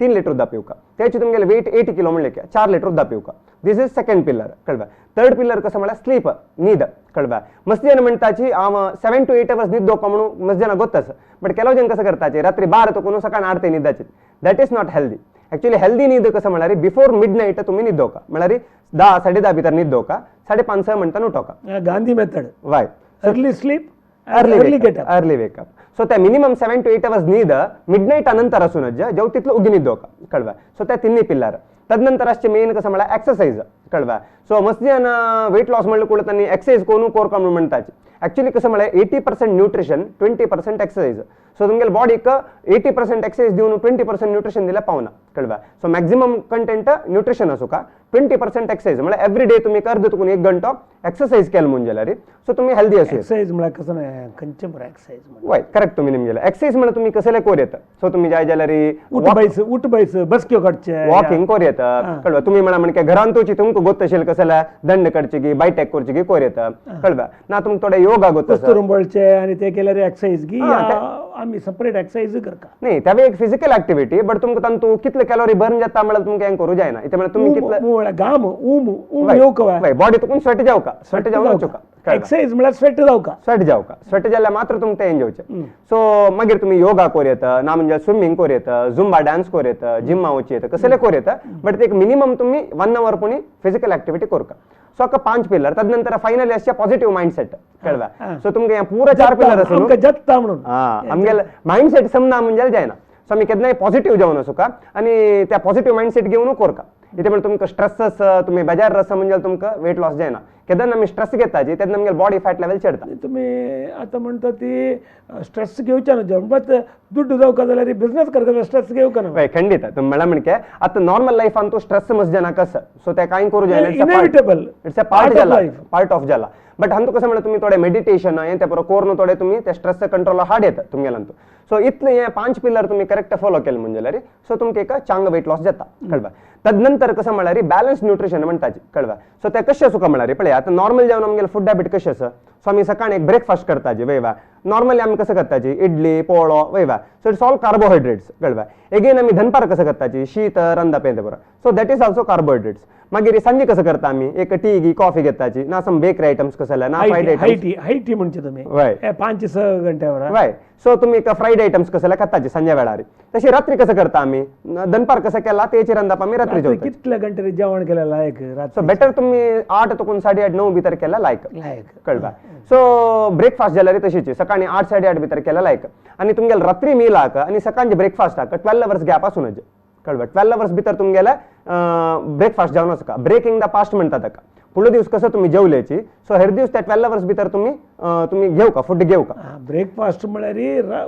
3 लिटर उदक पिवका त्याची तुमगेले वेट 80 किलो म्हणलें की 4 लिटर उदक पिवका दिस इज सेकंड पिलर कळवा थर्ड पिलर कसं म्हळ्यार स्लीप न्हीद कळवा मस्जन म्हणटाची हांव 7 to 8 hours न्हीद दोवका म्हणून मस्जना गोत आसा बट केलो जन कसं करताचे रात्री 12 तो कोण सकाळ 8 ते न्हिदाचे that is not healthy actually healthy न्हीद कसं म्हणल्यार बिफोर मिड नाईट तुम्ही न्हिदोका म्हळ्यार 10-10:30 भितर न्हिदोका 5:30 म्हणटा उठोका Gandhi method why early sleep early get up early wake up so त्या मिनिमम 7 to 8 hours नीद मिड नाईट अनंतर असूनच जेव तितलं उगी न्हिदोका कळवा सो त्या तिन्ही पिल्लार तदनंतर असचे मेन कसं म्हणल्यार एक्सरसाइज कळवा सो मस्त जन वेट लॉस म्हणलं कुठं त्यांनी एक्सरसाइज कोणू कोरका म्हणून म्हणतात ऍक्च्युली कसं म्हळ्यार 80% न्यूट्रिशन 20% एक्सरसाइज सो तुमगे बॉडीक 80% एक्सरसाइज दिवन 20% न्यूट्रिशन दिल्या पावना कळवा सो मॅक्झिमम कंटेंट न्यूट्रिशन असो का 20% एक्सरसाइज म्हणजे एव्हरी डे तुम्ही अर्द तुकून 1 घंटो एक्सरसाइज केलं म्हणजे जाल्यार सो तुम्ही हेल्दी असो एक्सरसाइज म्हळ्यार कसं नाही खंयचे बरं एक्सरसाइज वय करेक्ट तुम्ही निमगेला एक्सरसाइज म्हणजे तुम्ही कसले कोर येतं सो तुम्ही जाय जाल्यार उठ बैस बसक्यो काडचे वॉकिंग कोर येतं कळवा तुम्ही म्हणा म्हणजे घरान तुमची तुमका गोत असेल कसला दंड करची की बायटॅक करची की कोर येतं कळवा ना तुमक थोडे योगा गोत कस्तुरंबळचे आणि ते केल्यार एक्सरसाइज की आम्ही सेपरेट एक्सरसाइज करता नाही त्यावे एक फिजिकल ऍक्टिव्हिटी बट तुमका तांतू कितले कॅलरी बर्न जाता म्हळ्यार तुमका हें करू जायना इथे म्हणजे तुम्ही कितले घाम ऊम येवका बॉडी तुकून स्वेट जावका स्वेट जावन वचूका एक्सरसाइज म्हळ्यार स्वेट जावका स्वेट जाल्यार मात्र तुमका तें जेवचें सो मागीर तुम्ही योगा कोर येतं ना म्हणजे स्विमिंग कोर येतं झुंबा डान्स कोर येतं जिम्मा वचूं येतं कसले कोर येतं बट एक मिनिमम तुम्ही 1 hour पुणी फिजिकल ऍक्टिव्हिटी कोरका सो अका 5 पिलर तदनंतर फायनली असचे पॉझिटिव्ह माइंडसेट कळवा सो तुमका पूरा 4 पिलर असो आमकां जगता म्हणून आमगेल माइंडसेट समना म्हणजे जायना सो आमी केन्नाय पॉझिटिव्ह जावन असो का आणि त्या पॉझिटिव्ह माइंडसेट घेवन कोरका इथे म्हणजे तुमका स्ट्रेस तुम्ही बेजार रस म्हणजे तुमका वेट लॉस जायना केन्ना आमी स्ट्रेस घेताची तेन्ना आमगे बॉडी फॅट लेवल चढता तुम्ही आता म्हणता ती स्ट्रेस घेवच्या न्हू बट दुड्ड जावका जाल्यार बिझनेस करता स्ट्रेस घेवका न्हू वय खंडित तुम्ही म्हणा म्हणजे आता नॉर्मल लाईफ तो स्ट्रेस मस जना कसं सो ते काय करू जायना inevitable it's a part of जाला बट हांतू कसं म्हणा तुम्ही थोडे मेडिटेशन हे त्या कोरन थोडे तुम्ही त्या स्ट्रेस कंट्रोल हाड येतं तुमगेलांतू सो इतले हे 5 पिलर तुम्ही करेक्ट फॉलो केलं म्हणजे जाल्यार सो तुमका एक चांगलं वेट लॉस जाता कळवा तदनंतर कसं म्हळ्यार बॅलन्स न्यूट्रिशन म्हणटाची कळवा सो ते कशें सुका म्हळ्यार पळय आता नॉर्मल जेवण आमगेले फूड हॅबिट कशें आसा सो आमी सकाळी एक ब्रेकफास्ट करताचे वयवा नॉर्मली आमी कसं करताची इडली पोळो वयवा सो इट्स ऑल कार्बोहायड्रेट्स कळवा एगेन आमी दनपार कसं करताची शीत रंदा पेंद बरो so that is also carbohydrates मागीर सांजे कसं करता आमी एक टी गी कॉफी घेताची ना सम बेकरी आयटम्स कसं ना फ्रायड हायटी म्हणचे तुम्ही वय 5-6 घंट्यावर वय सो तुम्ही एक फ्रायड आयटम्स कसं खाताचे संजे वेळार तशी रात्री कसं करता आमी दनपार कसं केला तेची रंदाप आमी रात्री जेवता कितल्या घंटे जेवण केलं लायक सो बेटर तुम्ही 8 तुकून 8:30-9 भितर केला लायक कळवा सो ब्रेकफास्ट जाल्यार तशीच सकाळी 8-8:30 भितर केला लायक आणि तुमगेल रात्री मील आका आणि सकाळचे ब्रेकफास्ट आका 12 hours गॅप आसूनच कळवा 12 hours भितर तुमगेला ब्रेकफास्ट जावन आसका ब्रेकिंग द फास्ट म्हणतात ताका फुडलो दिवस कसं तुम्ही जेवल्याची सो हेर दिवस त्या 12 hours भितर तुम्ही घेवका फूड घेवका ब्रेकफास्ट म्हळ्यार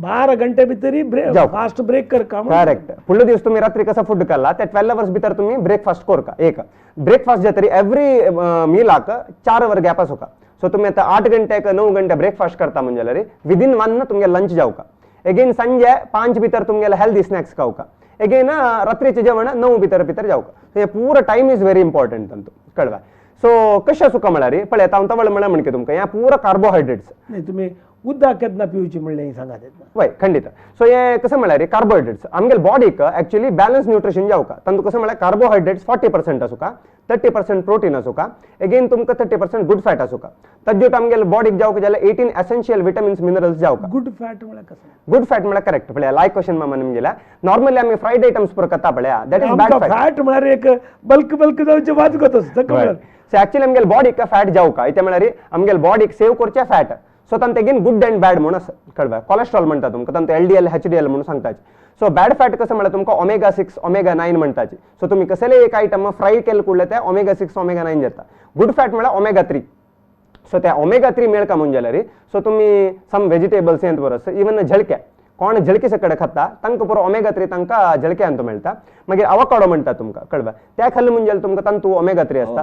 12 घंटे भितर फास्ट ब्रेक करका करेक्ट फुडलो दिवस तुम्ही रात्री कसं फूड केला त्या 12 hours भितर तुम्ही ब्रेकफास्ट कोरका एक ब्रेकफास्ट जे तरी एव्हरी मील आका 4 hour गॅप आसोका सो तुम्ही आता 8 घंटे 9 घंटे ब्रेकफास्ट करता म्हणजे जाल्यार विदिन 1 तुमगे लंच जावका एगेन संजे 5 भितर तुमगेला हेल्दी स्नॅक्स खावका एगेन रात्रीचे जेवण 9 भितर जावका हे पूरा टाइम इज व्हेरी इंपॉर्टंट तांतू कळवा सो कशें सुका म्हळ्यार पळय आता हांव म्हणलें म्हणजे तुमकां ह्या पूरा कार्बोहायड्रेट्स नाही तुम्ही उदक केन्ना पिवची म्हणलें सांगात वय खंडित सो हे कसं म्हळ्यार कार्बोहायड्रेट्स आमगेल बॉडीक ऍक्च्युअली बॅलन्स न्यूट्रिशन जावका तांतू कसं म्हळ्यार कार्बोहायड्रेट्स 40% आसूका 30% प्रोटीन आसूका एगेन तुमकां 30% गुड फॅट आसूका तद्योट आमगेल बॉडीक जावका जाल्यार 18 एसेन्शियल विटामिन्स मिनरल्स जावका गुड फॅट म्हळ्यार कसं गुड फॅट म्हळ्यार करेक्ट पळय लायक क्वेश्चन मामा गेला नॉर्मली आमी फ्रायड आयटम्स पर करता पळय दॅट इज बॅड फॅट म्हळ्यार एक बल्क जावचे वाज करता सो ऍक्च्युअली आमगेल बॉडीक फॅट जावका इथे म्हळ्यार आमगेल बॉडीक सेव करचे फॅट सो तांत एगेन गुड अँड बॅड म्हणून आसा कळवा कोलेस्ट्रॉल म्हणटा तुमकां तांत LDL HDL म्हणून सांगताचे सो बॅड फॅट कसं म्हळ्यार तुमकां ओमेगा 6 ओमेगा 9 म्हणटाचे सो तुम्ही कसले एक आयटम फ्राय केले कुडले ते ओमेगा 6 ओमेगा 9 जाता गुड फॅट म्हळ्यार ओमेगा 3 सो त्या ओमेगा 3 मेळका म्हणजे जाल्यार सो तुम्ही सम व्हेजिटेबल्स येत बरस इवन झळक्या कोण झळकी सकड खाता तांकां पुरो ओमेगा 3 तांकां झळके अंत मेळटा मागीर अवकाडो म्हणटा तुमकां कळवा त्या खाल्ले म्हणजे तुमकां तांतू ओमेगा 3 आसता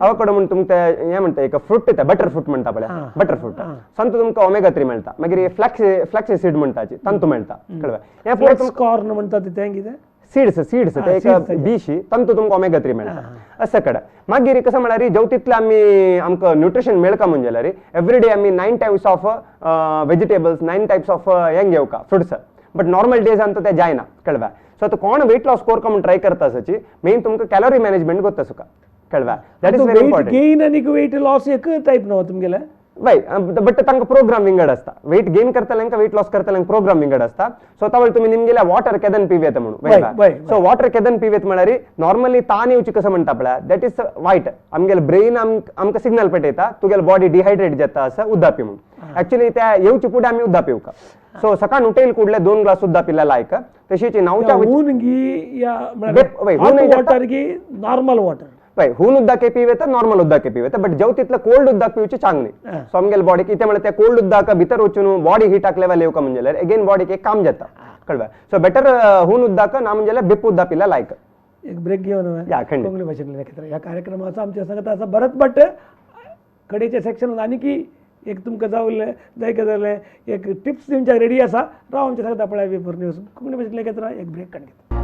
अवकाडो म्हणटा तुमकां हे म्हणटा एक फ्रूट येता बटर फ्रूट म्हणटा पळय बटर फ्रूट सांतू तुमकां ओमेगा 3 मेळटा मागीर फ्लॅक्स सीड म्हणटाची तांतू मेळटा कळवा हे पुरो कॉर्न म्हणटा ते कितें सीड्स ते एक बीशी तांतू तुमकां ओमेगा 3 मेळटा असं कड मागीर कसं म्हळ्यार जेवतीतले आमी आमकां न्यूट्रिशन मेळका म्हणजे जाल्यार एव्हरी डे आमी 9 types of vegetables 9 types of हें घेवका फ्रुट्स बट नॉर्मल डेजान ते जायना कळवा सो आता कोण वेट लॉस कोरका म्हणून ट्राय करता आसाची मेन तुमकां कॅलरी मॅनेजमेंट करता सुका कळवा that is very important gain आनी वेट लॉस एक टायप न्हू तुमगेले वय बट तांकां प्रोग्राम विंगड आसता वेट गेन करतल्यांक वेट लॉस करतल्यांक प्रोग्राम विंगड आसता सो आता तुमी निमगेल्या वॉटर केदन पिवेत म्हणून सो वॉटर केदन पिवेत म्हळ्यार नॉर्मली तान येवची कसं म्हणटा पळय दॅट इज वायट आमगेल ब्रेन आमकां सिग्नल पेटयता तुगेल बॉडी डिहायड्रेट जाता असं उदक पी म्हणून ऍक्च्युअली त्या येवचे फुडें आमी उदक पिवका सो सकाळ उठेल कुडले 2 ग्लास उदक पिल्या लायक तशीच न्हावच्या वॉटर की नॉर्मल वॉटर पळय हून उदक पिवे तर नॉर्मल उदक पिवे बट जेव तितलं कोल्ड उदक पिवचे चांगली सो आमगेल बॉडी कितें म्हळ्यार त्या कोल्ड उदक भितर वचून बॉडी हिटाक लेवल येवका म्हणजे अगेन बॉडीक एक काम जाता कळवा सो बेटर हून उदक ना म्हणजे बिप उदक पिल्या लायक एक ब्रेक घेऊन कोंकणी भाषेतले या कार्यक्रमाचा आमच्या संगत असा भरत भट कडेच्या सेक्शन आणि की एक तुमकां जावले जाय जाल्यार एक टिप्स दिवच्या रेडी आसा राव आमच्या संगत पळय वेपर न्यूज कोंकणी भाषेतले घेतला एक ब्रेक काढ घेता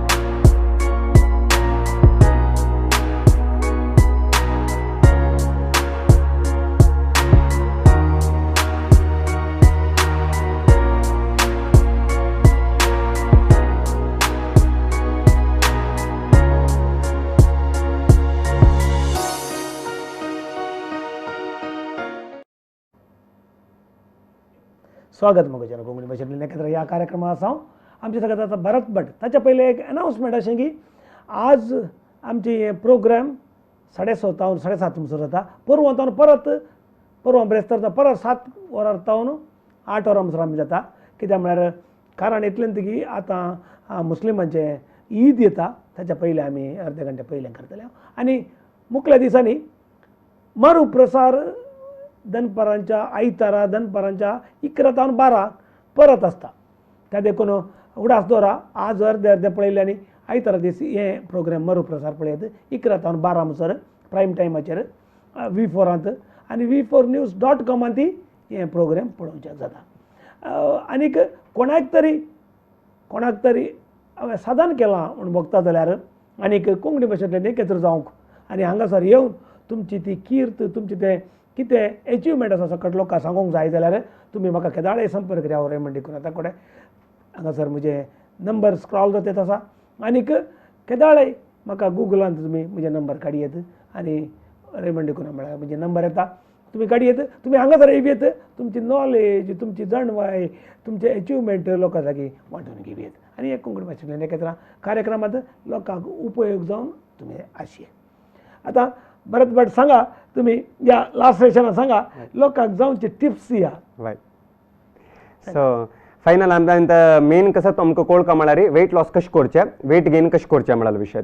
स्वागत मग कोंकणी भाषेतले नखेत्र या कार्यक्रमात आसा आमच्या सगळ्यात आता भरत भट ताच्या पहिले एक अनाउन्समेंट अशें की आज आमची प्रोग्राम 6:30 7:30 सुरू जाता परवां परत परवां ब्रेस्तार परत 7 वरार तावन 8 वरां म्हणसर आमी जाता कित्याक म्हळ्यार कारण इतलें की आतां मुस्लिमांचे ईद येता ताच्या पयलीं आमी अर्दे घंटे पयलें करतले आनी मुखल्या दिसांनी मरुप्रसार दनपारांच्या आयतारा दनपारांच्या 11 तावन 12 परत आसता त्या देखून उगडास दवरा आज अर्दे अर्दे पळयले आनी आयतारा दीस हे प्रोग्राम मरुप्रसार पळयत 11 तावन 12 म्हणसर प्रायम टायमाचेर V4 आनी V4news.com ती हे प्रोग्राम पळोवचे जाता आनीक कोणाक तरी हांवें साधन केलां म्हूण बघता जाल्यार आनीक कोंकणी भाशेंतले नेकेत्र जावंक आनी हांगासर येवन तुमची ती कीर्त तुमचे ते कितें एचिवमेंट आसा सकट लोकांक सांगूंक जाय जाल्यार तुमी म्हाका केदाळे संपर्क करात रेमंड देखून आतां कडेन हांगासर म्हजे नंबर स्क्रॉल जाता आसा आनीक केदाळे म्हाका गुगलांत तुमी म्हजे नंबर काडयेत आनी रेमंड देखून म्हळ्यार म्हजे नंबर येता तुमी काडयेत तुमी हांगासर येवयेत तुमची नॉलेज तुमची जाणवाय तुमचे एचिवमेंट लोकां जागी वांटून घेवयेत आनी एक कोंकणी भाशेंतल्या नखेत्रां कार्यक्रमांत लोकांक उपयोग जावन तुमी आशये आतां भरत भट सांगा तुम्ही या लास्ट सेशनात सांगा लोकांक जावचे टिप्स दिया सो फायनल आमकां मेन कसं तुमकां कळका म्हळ्यार वेट लॉस कशें करचें वेट गेन कशें करचें म्हळ्यार विशय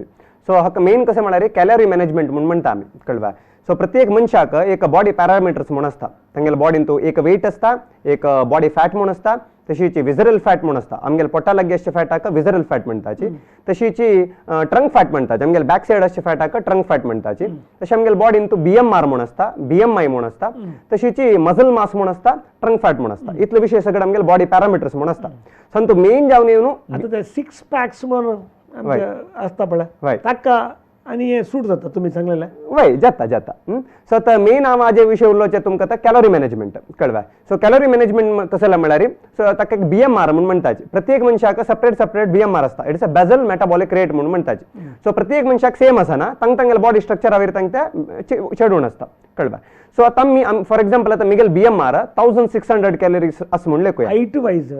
सो हाका मेन कशें म्हळ्यार कॅलरी मॅनेजमेंट म्हणून म्हणटा आमी कळवा सो प्रत्येक मनशाक एक बॉडी पॅरामिटर्स म्हूण आसता तांगेल्या बॉडीन तो एक वेट आसता एक बॉडी फॅट म्हूण आसता तशीची विजरल फॅट म्हूण आसता आमगेल्या पोटा लागीं आसचे फॅटाक विजरल फॅट म्हणटाची तशीची ट्रंक फॅट म्हणटाची आमगेल्या बॅक सायड आसचे फॅटाक ट्रंक फॅट म्हणटाची तशें आमगेल्या बॉडीन तो BMR म्हूण आसता BMI म्हूण आसता तशीची मसल मास म्हूण आसता ट्रंक फॅट म्हूण आसता इतलो विशय सगळे आमगेल्या बॉडी पॅरामिटर्स म्हूण आसता सो तो मेन जावन येवन आतां ते 6 पॅक्स म्हणून आसता पळय ताका आनी हे सूट जाता तुमी सांगलेलें वय जाता सो आतां मेन हांव हाजे विशय उलोवचें तुमकां आतां कॅलरी मॅनेजमेंट कळवा सो कॅलरी मॅनेजमेंट कसं जालें म्हळ्यार सो ताका एक BMR म्हणून म्हणटाची प्रत्येक मनशाक सेपरेट BMR आसता it's a basal metabolic rate म्हणून म्हणटाची सो प्रत्येक मनशाक सेम आसना तांगेल्या बॉडी स्ट्रक्चरा वयर तांकां चेडून आसता कळवा सो आतां आमी फॉर एग्जांपल आतां मिगेल BMR 1600 कॅलरीज आसा म्हणले पळय हायट वायज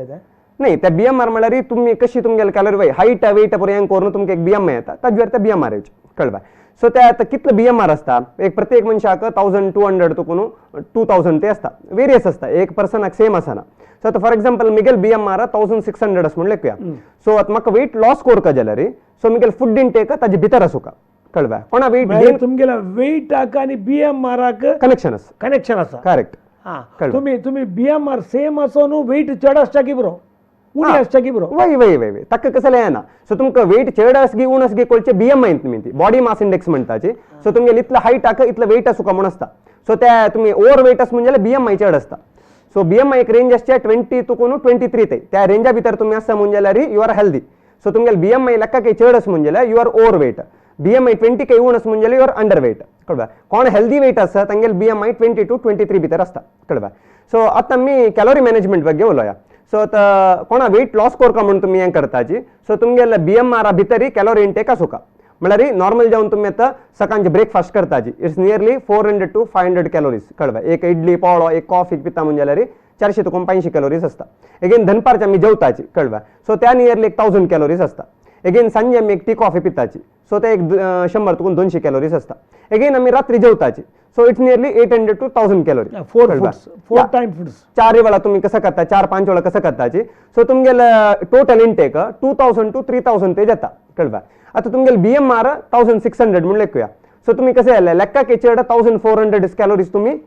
नाही त्या BMR म्हळ्यार तुमी कशी तुमगेले कॅलरी वय हायट वेट पर्यंत करून तुमकां एक BMI येता ताजे त्या BMR येवचे कळवा सो त्या आतां कितलो BMR आसता एक प्रत्येक मनशाक 1200 तुकून 2000 ते आसता वेरियस आसता एक पर्सनाक सेम आसना सो आतां फॉर एग्जांपल मिगेल BMR 1600 आसा म्हणलें पळया सो आतां म्हाका वेट लॉस करता जाल्यार सो मिगेल फूड इंटेक ताजे भितर आसूं कळवा कोणा वेट गेन तुमगेल्या वेटाक आनी BMRाक कनेक्शन आसा करेक्ट तुम्ही BMR सेम आसून वेट चड आसता की बरो उणी आसता की बरो वय ताका कसं येना सो तुमकां वेट चड आसगी उण आसगी कळचे BMI तुमी ती बॉडी मास इंडेक्स म्हणटाची सो तुमगेले इतलो हायटाक इतलो वेट आसूं म्हणून आसता सो त्या तुमी ओवर वेट आसा म्हणजे BMI चड आसता सो BMI एक रेंज आसचे 20 तुकून 23 ते त्या रेंजा भितर तुमी आसा म्हणजे जाल्यार यू आर हेल्दी सो तुमगेले BMI लेक्का काही चड आसा म्हणजे जाल्यार you are overweight BMI 20 काही उण आसा म्हणजे जाल्यार यू आर अंडर वेट कळवा कोण हेल्दी वेट आसा तांगेले BMI 20 to 23 भितर आसता कळवा सो आतां आमी कॅलरी मॅनेजमेंट ಬಗ್ಗೆ उलोवया सो आतां कोणा वेट लॉस करता म्हणून तुमी हें करताची सो तुमगेले BMR भितर कॅलरी इंटेक आसूं म्हळ्यार नॉर्मल जेवण तुम्ही आता सकाळचे ब्रेकफास्ट करताची इट्स नियरली 400 to 500 कॅलोरीज कळवा एक इडली पोळो एक कॉफी पिता म्हणजे जाल्यार 400 to 550 कॅलोरीज असता अगेन दनपारच्या आमी जेवताची कळवा सो त्या नियरली 1000 कॅलोरीज असता अगेन सांजे आमी एक टी कॉफी पिताची सो ते एक 100 to 200 कॅलोरीज असता अगेन आमी रात्री जेवताची so it's nearly 800 to 1000 calorie four time foods चार वेळा तुम्ही कसं करता 4-5 वेळा कसं करताची सो तुमगेल टोटल इंटेक 2000 to 3000 ते जाता कळवा आता तुमगेल BMR 1600 म्हणून लेखूया सो तुम्ही कसे जालें लेक्का केचेड 1400 कॅलोरीज तुम्ही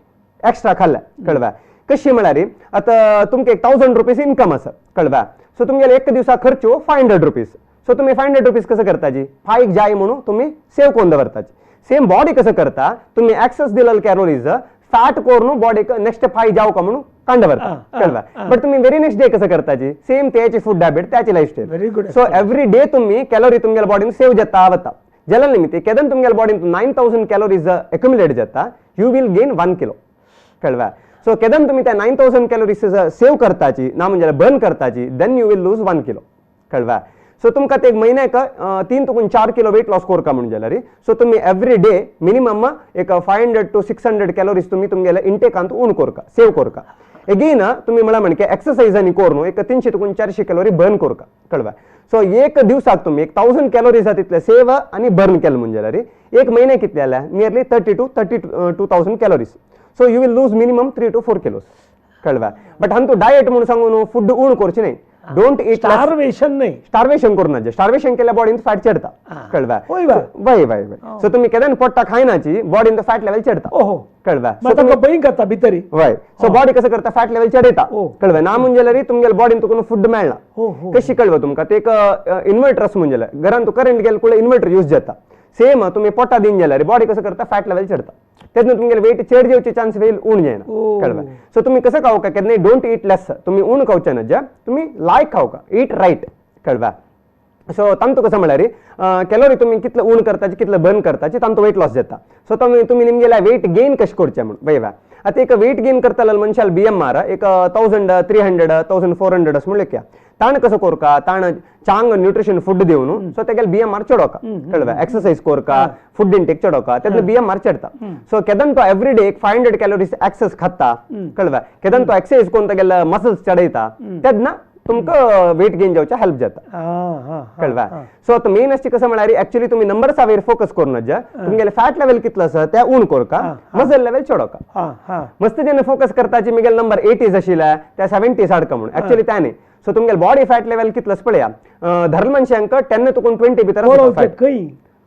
एक्स्ट्रा खाल्ल्या कळवा कशी म्हळ्यार आता तुमके 1000 रुपीज इन्कम आसा कळवा सो तुमगेल एक दिवसा खर्च 500 रुपीज सो तुम्ही 500 रुपीज कसं करताची फायक जाय म्हणून तुम्ही सेव करून दवरताची सेम बॉडी कसं करता तुम्ही एक्सेस दिलेलं कॅलोरीज फॅट करून बॉडीक नेक्स्ट फाय जाव का म्हणून कांडवरता कळवा बट तुम्ही व्हेरी नेक्स्ट डे कसं करताची सेम त्याची फूड हॅबिट त्याची lifestyle very good so every day तुम्ही कॅलोरी तुमगेल बॉडीन सेव जाता वता जल निमित्त केदन तुमगेल बॉडीन 9000 कॅलोरीज एक्युमुलेट जाता यू विल गेन 1 किलो कळवा सो केदन तुम्ही त्या 9000 कॅलोरीज सेव करताची ना म्हणजे बर्न करताची then you will lose 1 kilo कळवा सो तुमकां ते एक म्हयन्याक 3 to 4 किलो वेट लॉस कोरका म्हणून जाल्यार सो तुम्ही एव्हरी डे मिनिमम एक 500 to 600 कॅलोरीज तुम्ही तुमगेल्या इंटेकांत उण कोरका सेव कोरका अगेन तुम्ही मला म्हणजे एक्सरसाइजांनी कोरून एक 300 to 400 कॅलोरी बर्न कोरका कळवा सो एक दिवसाक तुम्ही एक 1000 कॅलोरीज तितले सेव आणि बर्न केलं म्हणजे जाल्यार एक महिन्याक कितले जाल्या nearly 30 to 32,000 calories so you will loose minimum 3 to 4 kilos कळवा बट हांव तू डायट म्हणून सांगून फूड उण करची नाही डोंट इट स्टार्वेशन नाही स्टार्वेशन करू नये स्टार्वेशन केल्या बॉडीन फॅट चढता कळवा वय वय सो तुम्ही केदान पोट्टा खायनाची बॉडीन फॅट लेवल चढता ओहो कळवा बहीण करता भितरी वय सो बॉडी कसं करता फॅट लेवल चढयता कळवा ना म्हणजे जाल्यार तुमगेल बॉडीन तुका फूड मेळना कशी कळवा तुमकां ते एक इन्वर्टर आसा म्हणजे घरान तू करंट गेल कुळे इन्वर्टर यूज जाता सेम तुम्ही पोट्टा दिन जाल्यार बॉडी कसं करता फॅट लेवल चढता त्यातून तुमगेल वेट चढ जेवचे चान्स वेल उण जायना कळवा सो तुम्ही कसं खाऊ का केन्ना डोंट ईट लेस तुम्ही उण खावचे नजा तुम्ही लायक खाऊ का ईट राईट कळवा सो तांतू कसं म्हळ्यार कॅलोरी तुम्ही कितलं उण करताची कितलं बर्न करताची तांतू वेट लॉस जाता सो तुम्ही निमगेल्या वेट गेन कशें करचें म्हणून वय आता एक वेट गेन करता मनशाल BMR एक 1300 1400 असं म्हणलें ताण कसं कोरका ताण चांग न्यूट्रिशन फूड देऊन सो तेगेल BMR चढोका कळवा एक्सरसाइज कोरका फूड इंटेक चढोका त्यातलं BMR चढता सो केदन तो एव्हरी डे एक 500 कॅलोरीज एक्सेस खाता कळवा केदन तो एक्सरसाइज कोण तेगेल मसल्स चढयता तेदना तुमका वेट गेन जावच्या हेल्प जाता कळवा सो आता मेन असते कसं म्हळ्यार एक्चुअली तुम्ही नंबर्स वेर फोकस करून जा तुमगेले फॅट लेवल कितलं आसा त्या उण कोरका मसल लेवल चढोका मस्त जेन्ना फोकस करताची मिगेल नंबर 80s आशिल्ल्या त्या 70s हाडका म्हणून एक्चुअली त्याने सो तुमगेल बॉडी फॅट लेवल कितलं पळया धरल मनशांक 10 to 20 भितर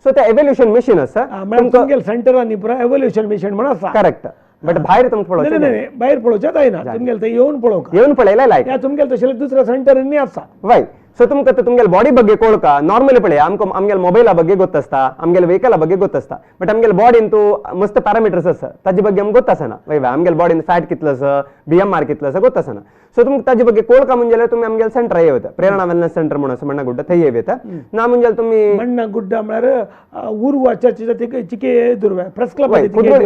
सो त्या एव्होल्यूशन मशीन आसा तुमगेल सेंटरांनी पुरा एव्होल्यूशन मशीन म्हणून आसा करेक्ट बट भायर तुमकां पळोवचें नाही भायर पळोवचें जायना तुमगेल थंय येवन पळोवका येवन पळयला लायक त्या तुमगेल तशें दुसऱ्या सेंटरांनी आसा वय सो तुमकां तुमगेल बॉडी ಬಗ್ಗೆ कोळका नॉर्मली पळया आमकां आमगेल मोबायला ಬಗ್ಗೆ ಗೊತ್ತಸ್ತಾ आमगेल व्हेकला ಬಗ್ಗೆ ಗೊತ್ತಸ್ತಾ बट आमगेल बॉडीन तू मस्त पॅरामीटर्स आसा ताजे ಬಗ್ಗೆ आमकां ಗೊತ್ತಾसना वय आमगेल बॉडीन फॅट कितलो आसा BMR कितलो आसा ಗೊತ್ತಾसना सो तुमकां ताजे ಬಗ್ಗೆ कोळका म्हणजे तुम्ही आमगेल सेंटर येवता प्रेरणा वेलनेस सेंटर म्हणून आसा मण्णा गुड्डा थंय येवता ना म्हणजे तुम्ही मण्णा गुड्डा म्हळ्यार उर्वाच्या चिके दुर्व्या प्रेस क्लब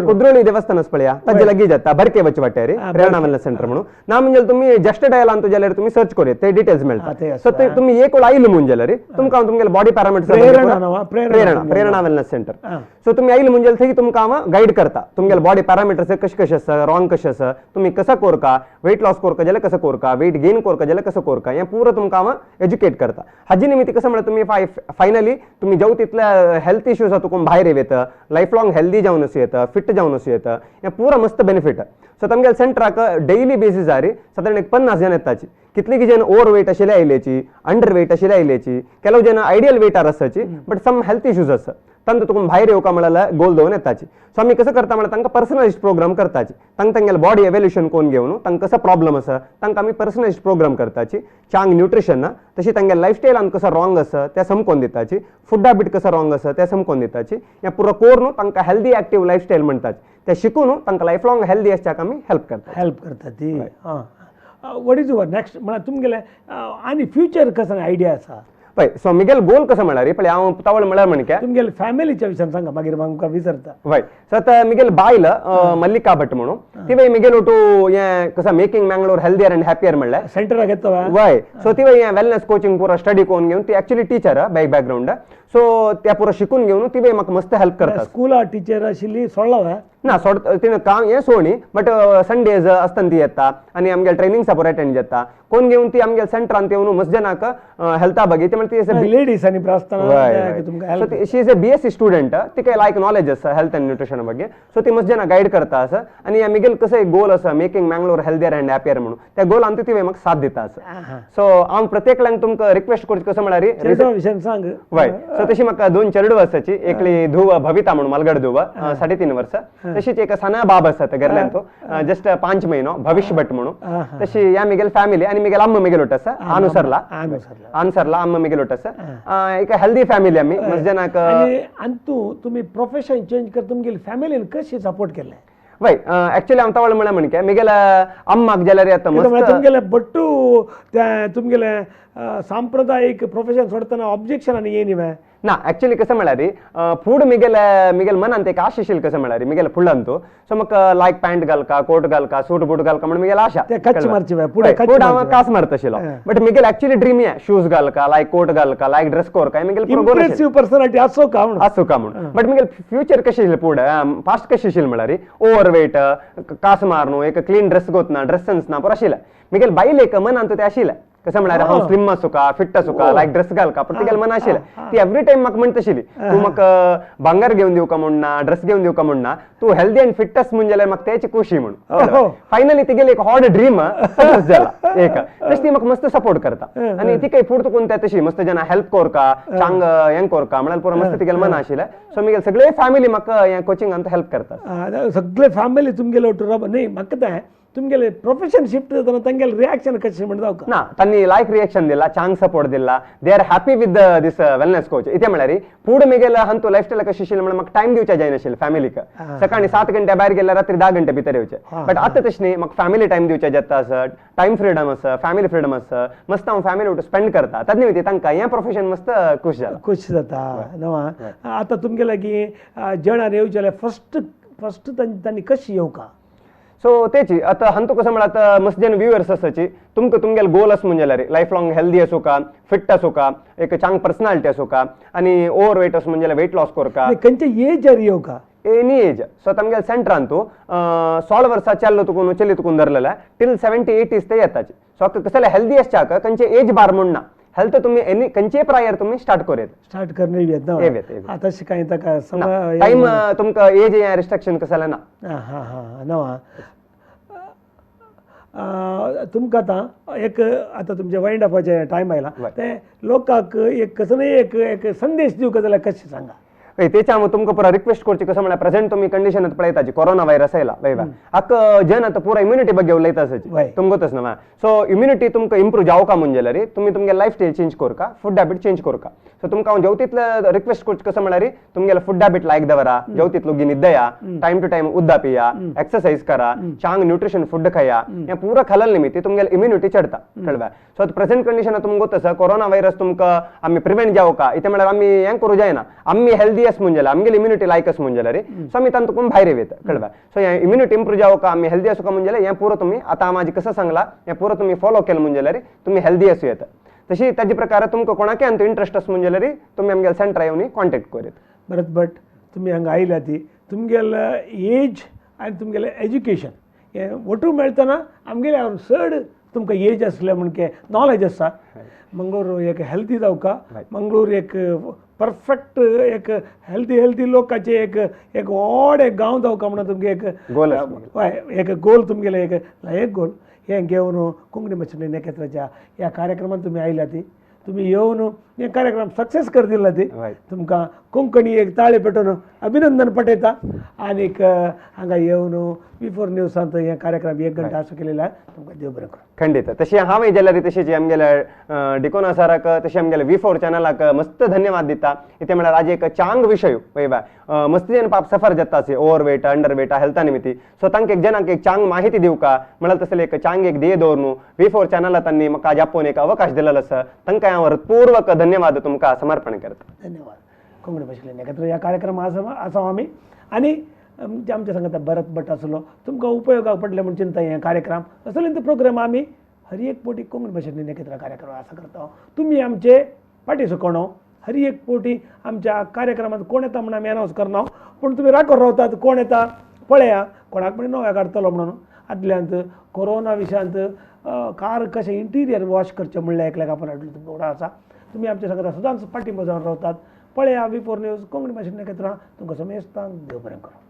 कुद्रोळी देवस्थान आसा पळया ताजे लागीं जाता बरके वच वाटेर प्रेरणा वेलनेस सेंटर म्हणून ना म्हणजे तुम्ही जस्ट डायल आणतो जाल्यार तुम्ही सर्च करूया ते डिटेल्स मेळटा सो तुम्ही एक वेळ आयले म्हणजे जाल्यार तुमकां तुमगेल बॉडी पॅरामीटर्स प्रेरणा वेलनेस सेंटर सो तुम्ही आयले म्हणजे थंय तुमकां हांव गायड करता तुमगेल बॉडी पॅरामीटर्स कशें कशें आसा रॉंग कशें आसा तुम्ही कसं कोरका वेट लॉस कोरका जाल्यार कसं कोरका वेट गेन कोरका जाल्यार कसं कोरका हें पुरो तुमकां हांव एज्युकेट करता हाजे निमित्त कसं म्हळ्यार तुम्ही फायनली तुम्ही जेव तितल्या हेल्थ इश्यूज आसा तुका भायर येता लायफ लॉंग हेल्दी जावन असो येता फिट जावन असो येता हें पुरो मस्त बेनिफीट सो तुमगेल सेंटराक डेली बेसिसार साधारण एक 50 जण येताची कितली की जण ओवर वेट आशिल्ले आयल्याची अंडर वेट आशिल्ले आयल्याची केलो जण आयडियल वेटार आसाची बट सम हेल्थ इश्यूज आसा तांकां तुका भायर येवका म्हळ्यार गोल दवरून येताची सो आमी कसं करता म्हळ्यार तांकां पर्सनलायज्ड प्रोग्राम करताची तांकां तांगेल बॉडी एव्होल्यूशन कोण घेवन तांकां कसो प्रॉब्लम आसा तांकां आमी पर्सनलायज्ड प्रोग्राम करताची चांग न्यूट्रिशन तशी तांगेल लायफस्टायलान कसो रॉंग आसा तें समकोवन दिताची फूड हॅबीट कसो रॉंग आसा तें समकोवन दिताची हें पुरो कोर तांकां हेल्दी एक्टीव लायफस्टायल म्हणटात तें शिकून तांकां लायफ लॉंग हेल्दी आसच्याक आमी हेल्प करता ती वॉट इज युअर नेक्स्ट म्हळ्यार तुमगेले आनी फ्युचर कसो आयडिया आसा पळय सो मिगेल गोल कसं म्हळ्यार पण हांव तावळ म्हळ्यार म्हणके तुमगेले फॅमिलीच्या विशयान सांगा मागीर म्हाका विसरता वय सो आतां मिगेल बायल मल्लिका भट म्हणून ती मिगेल टू हें कसं making Mangalore healthier and happier म्हणल्यार सेंटराक येता वय सो ती हें वेलनेस कोचिंग पुरो स्टडी करून घेवन ती एक्चुअली टीचर बॅकग्राऊंड सो त्या पुरो शिकून घेवन ती म्हाका मस्त हेल्प करता स्कूला टीचर आशिल्ली सोडला ना सोड तिने काम हें सोडणी बट संडेज आसतना ती येता आनी आमगे ट्रेनिंग सपोर्ट अटेंड जाता कोण घेवन ती आमगे सेंटरान येवन मस्त जनाक हेल्था बगी ते म्हणजे ती लेडीज आनी आसतना तुमकां so she is a BSc student तिका लायक नॉलेज आसा हेल्थ अँड न्यूट्रिशन ಬಗ್ಗೆ सो ती मस्त जना गायड करता आसा आनी हे मिगेल कसं एक गोल आसा making Mangalore healthier and happier म्हणून त्या गोल आमची ती म्हाका साथ दिता आसा सो हांव प्रत्येकल्यांक तुमकां रिक्वेस्ट करता कसं म्हळ्यार विशयान सांग वय सो तशी म्हाका 2 चेडूं आसाची एकली धुव भविता म्हणून मलगड धुव 3.5 वर्सां तशीच एक सना बाब आसा घरल्यान तो जस्ट 5 महिनो भविष्य भट म्हणून तशी या मिगेल फॅमिली आनी मिगेल अम्मा मिगेल होत आसा आनुसरला अम्मा मिगेल होत आसा एक हेल्दी फॅमिली आमी मस्त जनाक आनी तुम्ही प्रोफेशन चेंज कर तुमगेली फॅमिलीन कशी सपोर्ट केले वय एक्चुअली हांव तावळ म्हळ्यार म्हणके मिगेल अम्माक जाल्यार आता मस्त तुमगेले बट्टू त्या तुमगेले सांप्रदायिक प्रोफेशन सोडतना ऑब्जेक्शन आनी येयनी वे ना एक्चुअली कसं म्हळ्यार फूड मिगेल मनांत एक आश आशिल्ली कसं म्हळ्यार मिगेल फुडल्यान तू सो म्हाका लायक पॅन्ट घालका कोट घालका सूट बूट घालका म्हणून मिगेल आशा कच्च मारची फुडें फूड हांव कास मारता आशिल्लो बट मिगेल एक्चुअली ड्रीम हे शूज घालका लायक कोट घालका लायक ड्रेस कोरका मिगेल इम्प्रेसिव्ह पर्सनॅलिटी असो का असो का म्हणून बट मिगेल फ्युचर कशें आशिल्लें फूड फास्ट कशें आशिल्लें म्हळ्यार ओव्हर वेट कास मारनू एक क्लीन ड्रेस गोतना ड्रेस सेन्स ना पुरो आशिल्लें मिगेल बायल एक मनांत तें आशिल्लें कसं म्हळ्यार हांव स्लिम आसुका फिट आसुका लायक ड्रेस घालका प्रत्येकाल मन आशिल्लें ती एवरी टायम म्हाका म्हणटा आशिल्ली तूं म्हाका भांगर घेवन दिवका म्हणना ड्रेस घेवन दिवका म्हणना तूं हेल्दी अँड फिट आस म्हणजे जाल्यार म्हाका तेची खुशी म्हणून फायनली तिगेली एक हॉट ड्रीम सक्सेस जाला एक तशी ती म्हाका मस्त सपोर्ट करता आनी ती काही फूड तुकून त्या तशी मस्त जना हेल्प कोरका चांग हें कोरका म्हळ्यार पुरो मस्त तिगेल मन आशिल्लें सो मिगेल सगळे फॅमिली म्हाका हें कोचिंगांत हेल्प करता सगळे फॅमिली तुमगेले न्ही म्हाका तें तुमगेले प्रोफेशन शिफ्ट जातना तांगेले रिएक्शन कशें म्हणटा ना तांणी लायक रिएक्शन दिला चांग सपोर्ट दिला they are happy with this wellness coach इथे म्हळ्यार फूड मिगेल हांतू लायफस्टायल कशें आशिल्लें म्हळ्यार म्हाका टायम दिवचें जायनाशिल्लें फॅमिलीक सकाळी 7 घंटे भायर गेल्यार रात्री 10 घंटे भितर येवचें बट आतां तशें न्ही म्हाका फॅमिली टायम दिवचें जाता आसा टायम फ्रीडम आसा फॅमिली फ्रीडम आसा मस्त हांव फॅमिली वांगडा स्पेंड करता ताज्या निमित्त तांकां हें प्रोफेशन मस्त खूश जाला खूश जाता न्हय आतां तुमगे लागीं जेवणान येवचे जाल्यार फस्ट तांणी कशी येवका सो तेची आता हांतू कसं म्हळ्यार आतां मस्त जेन व्ह्युअर्स आसाची तुमगेल गोल आसा म्हणजे जाल्यार लायफ लाँग हेल्दी आसूं का फिट आसूं का एक चांग पर्सनालिटी आसूं का आनी ओव्हर वेट आसूं म्हणजे वेट लॉस करका खंयचे एजार येवका एनी एज सो तांगेल सेंटरान तूं 16 वर्सां चेल्लो तुकून चली तुकून धरलेल्या टिल 70-80 ते येताची सो कसं हेल्दी आसच्या खंयचे एज बार म्हण ना हेल्थ तुम्ही एनी खंयचे प्रायर तुम्ही स्टार्ट करूं स्टार्ट करणे येता आतां शिकाय ताका टायम तुमकां एज या रिस्ट्रिक्शन कसं जालें ना नवा तुमकां आतां एक आतां तुमचे वायंड अपाचे टायम आयला ते लोकांक एक कसो न्ही एक संदेश दिवंक जाल्यार कशें सांगा तेच्या हांव तुमकां पुरो रिक्वेस्ट करची कसं म्हळ्यार प्रेझेंट तुम्ही कंडिशन पळयताची कोरोना व्हायरस आयला वयवा हाक जन आतां पुरो इम्युनिटी ಬಗ್ಗೆ उलयता आसाची तुमकां न्हय सो इम्युनिटी तुमकां इम्प्रूव जावका म्हणजे जाल्यार तुमी तुमगे लायफ स्टायल चेंज करका फूड हॅबीट चेंज करका सो तुमकां हांव जेवतीतले रिक्वेस्ट करची कसं म्हळ्यार तुमगेलो फूड हॅबीट लायक दवरा जेवतीतलो गिन्निद्दया टायम टू टायम उद्दा पिया एक्सरसाइज करा चांग न्यूट्रिशन फूड खाया हें पुरो खाल्ले निमित्त तुमगेलो इम्युनिटी चडता कळवा सो प्रेझेंट कंडिशन तुमकां गोत आसा कोरोना व्हायरस तुमकां आमी प्रिव्हेंट जावका इथे म्हळ्यार आमी हें करूं जायना आमी हेल्दी आस म्हणजे आमगे इम्युनिटी लायक आस म्हणजे जाल्यार सो आमी तांतून भायर येता कळवा सो हें इम्युनिटी इम्प्रूव जावका आमी हेल्दी आसूं म्हणजे जाल्यार हें पुरो तुमी आतां म्हाजी कसं सांगला हें पुरो तुमी फॉलो केलें म्हणजे जाल्यार तुमी हेल्दी आसूं येता तशी ताजे प्रकार तुमकां कोणाकय अंत इंट्रस्ट आस म्हणजे जाल्यार तुमी आमगे सेंटर येवन कॉन्टॅक्ट करीत भरत भट तुमी हांगा आयल्या ती तुमगेले एज आनी तुमगेलें एज्युकेशन हें वटू मेळटना आमगेले चड तुमकां एज आसलें म्हणके नॉलेज आसा मंगळूर एक हेल्दी जावका मंगळूर एक परफेक्ट एक हेल्दी लोकांचे एक व्हड एक गांव जावका म्हणून तुमगे एक गोल एक गोल तुमगेले एक गोल हें घेवन कोंकणी भाशेन नखेत्राच्या ह्या कार्यक्रमांत तुमी आयल्या ती तुमी येवन हे कार्यक्रम सक्सेस कर दिला ती तुमकां कोंकणी एक ताळे पेटोवन अभिनंदन पटयता आनीक हांगा येवन B4 न्यूजांत हे कार्यक्रम 1 घंटा असं केलेला आहे तुमकां देव बरें करूं. खंडित तशी हांवें जाल्यार तशीच आमगेल्या डिकोना सराक तशें आमगेल्या V4 चॅनलाक मस्त धन्यवाद दिता. इथे म्हळ्यार आज एक चांग विशय पळय मस्त जन पाप सफर जाता असे ओव्हरवेट अंडरवेट हेल्था निमित्ती सो तांकां एक जनांक एक चांग माहिती दिवका म्हळ्यार तसले एक चांग एक ध्येय दवरून V4 चॅनला तांणी म्हाका आज आपोवन एक अवकाश दिलेलो आसा तांकां हांव हृदयपूर्वक धन्यवाद तुमकां समर्पण करता. धन्यवाद. कोंकणी भाशेंतल्यान एकत्र ह्या कार्यक्रमात आसा आमी आनी आमच्या सांगता भरत भट आसलो तुमकां उपयोगाक पडले म्हूण चिंता हे कार्यक्रम असले प्रोग्राम आमी हर एक पोटी कोंकणी भाशेंतल्यान एकत्र कार्यक्रम आसा करता. तुमी आमचे पाठीचो कोणो हर एक पोटी आमच्या कार्यक्रमात कोण येता म्हणून आमी अनावन्स करना पूण तुमी राखून रावतात कोण येता पळया कोणाक पण नव्या काडटलो म्हणून. आदल्यांत कोरोना विशयांत कार कशें इंटिरियर वॉश करचें म्हणलें एकल्याक आपण हाडलो तुमकां आसा. तुमी आमच्या सांगता सदांच पाठिंबो जावन रावतात. पळया V4 न्यूज कोंकणी भाशेंतल्यान एकत्र तुमकां समेस्तांक देव बरें करूं.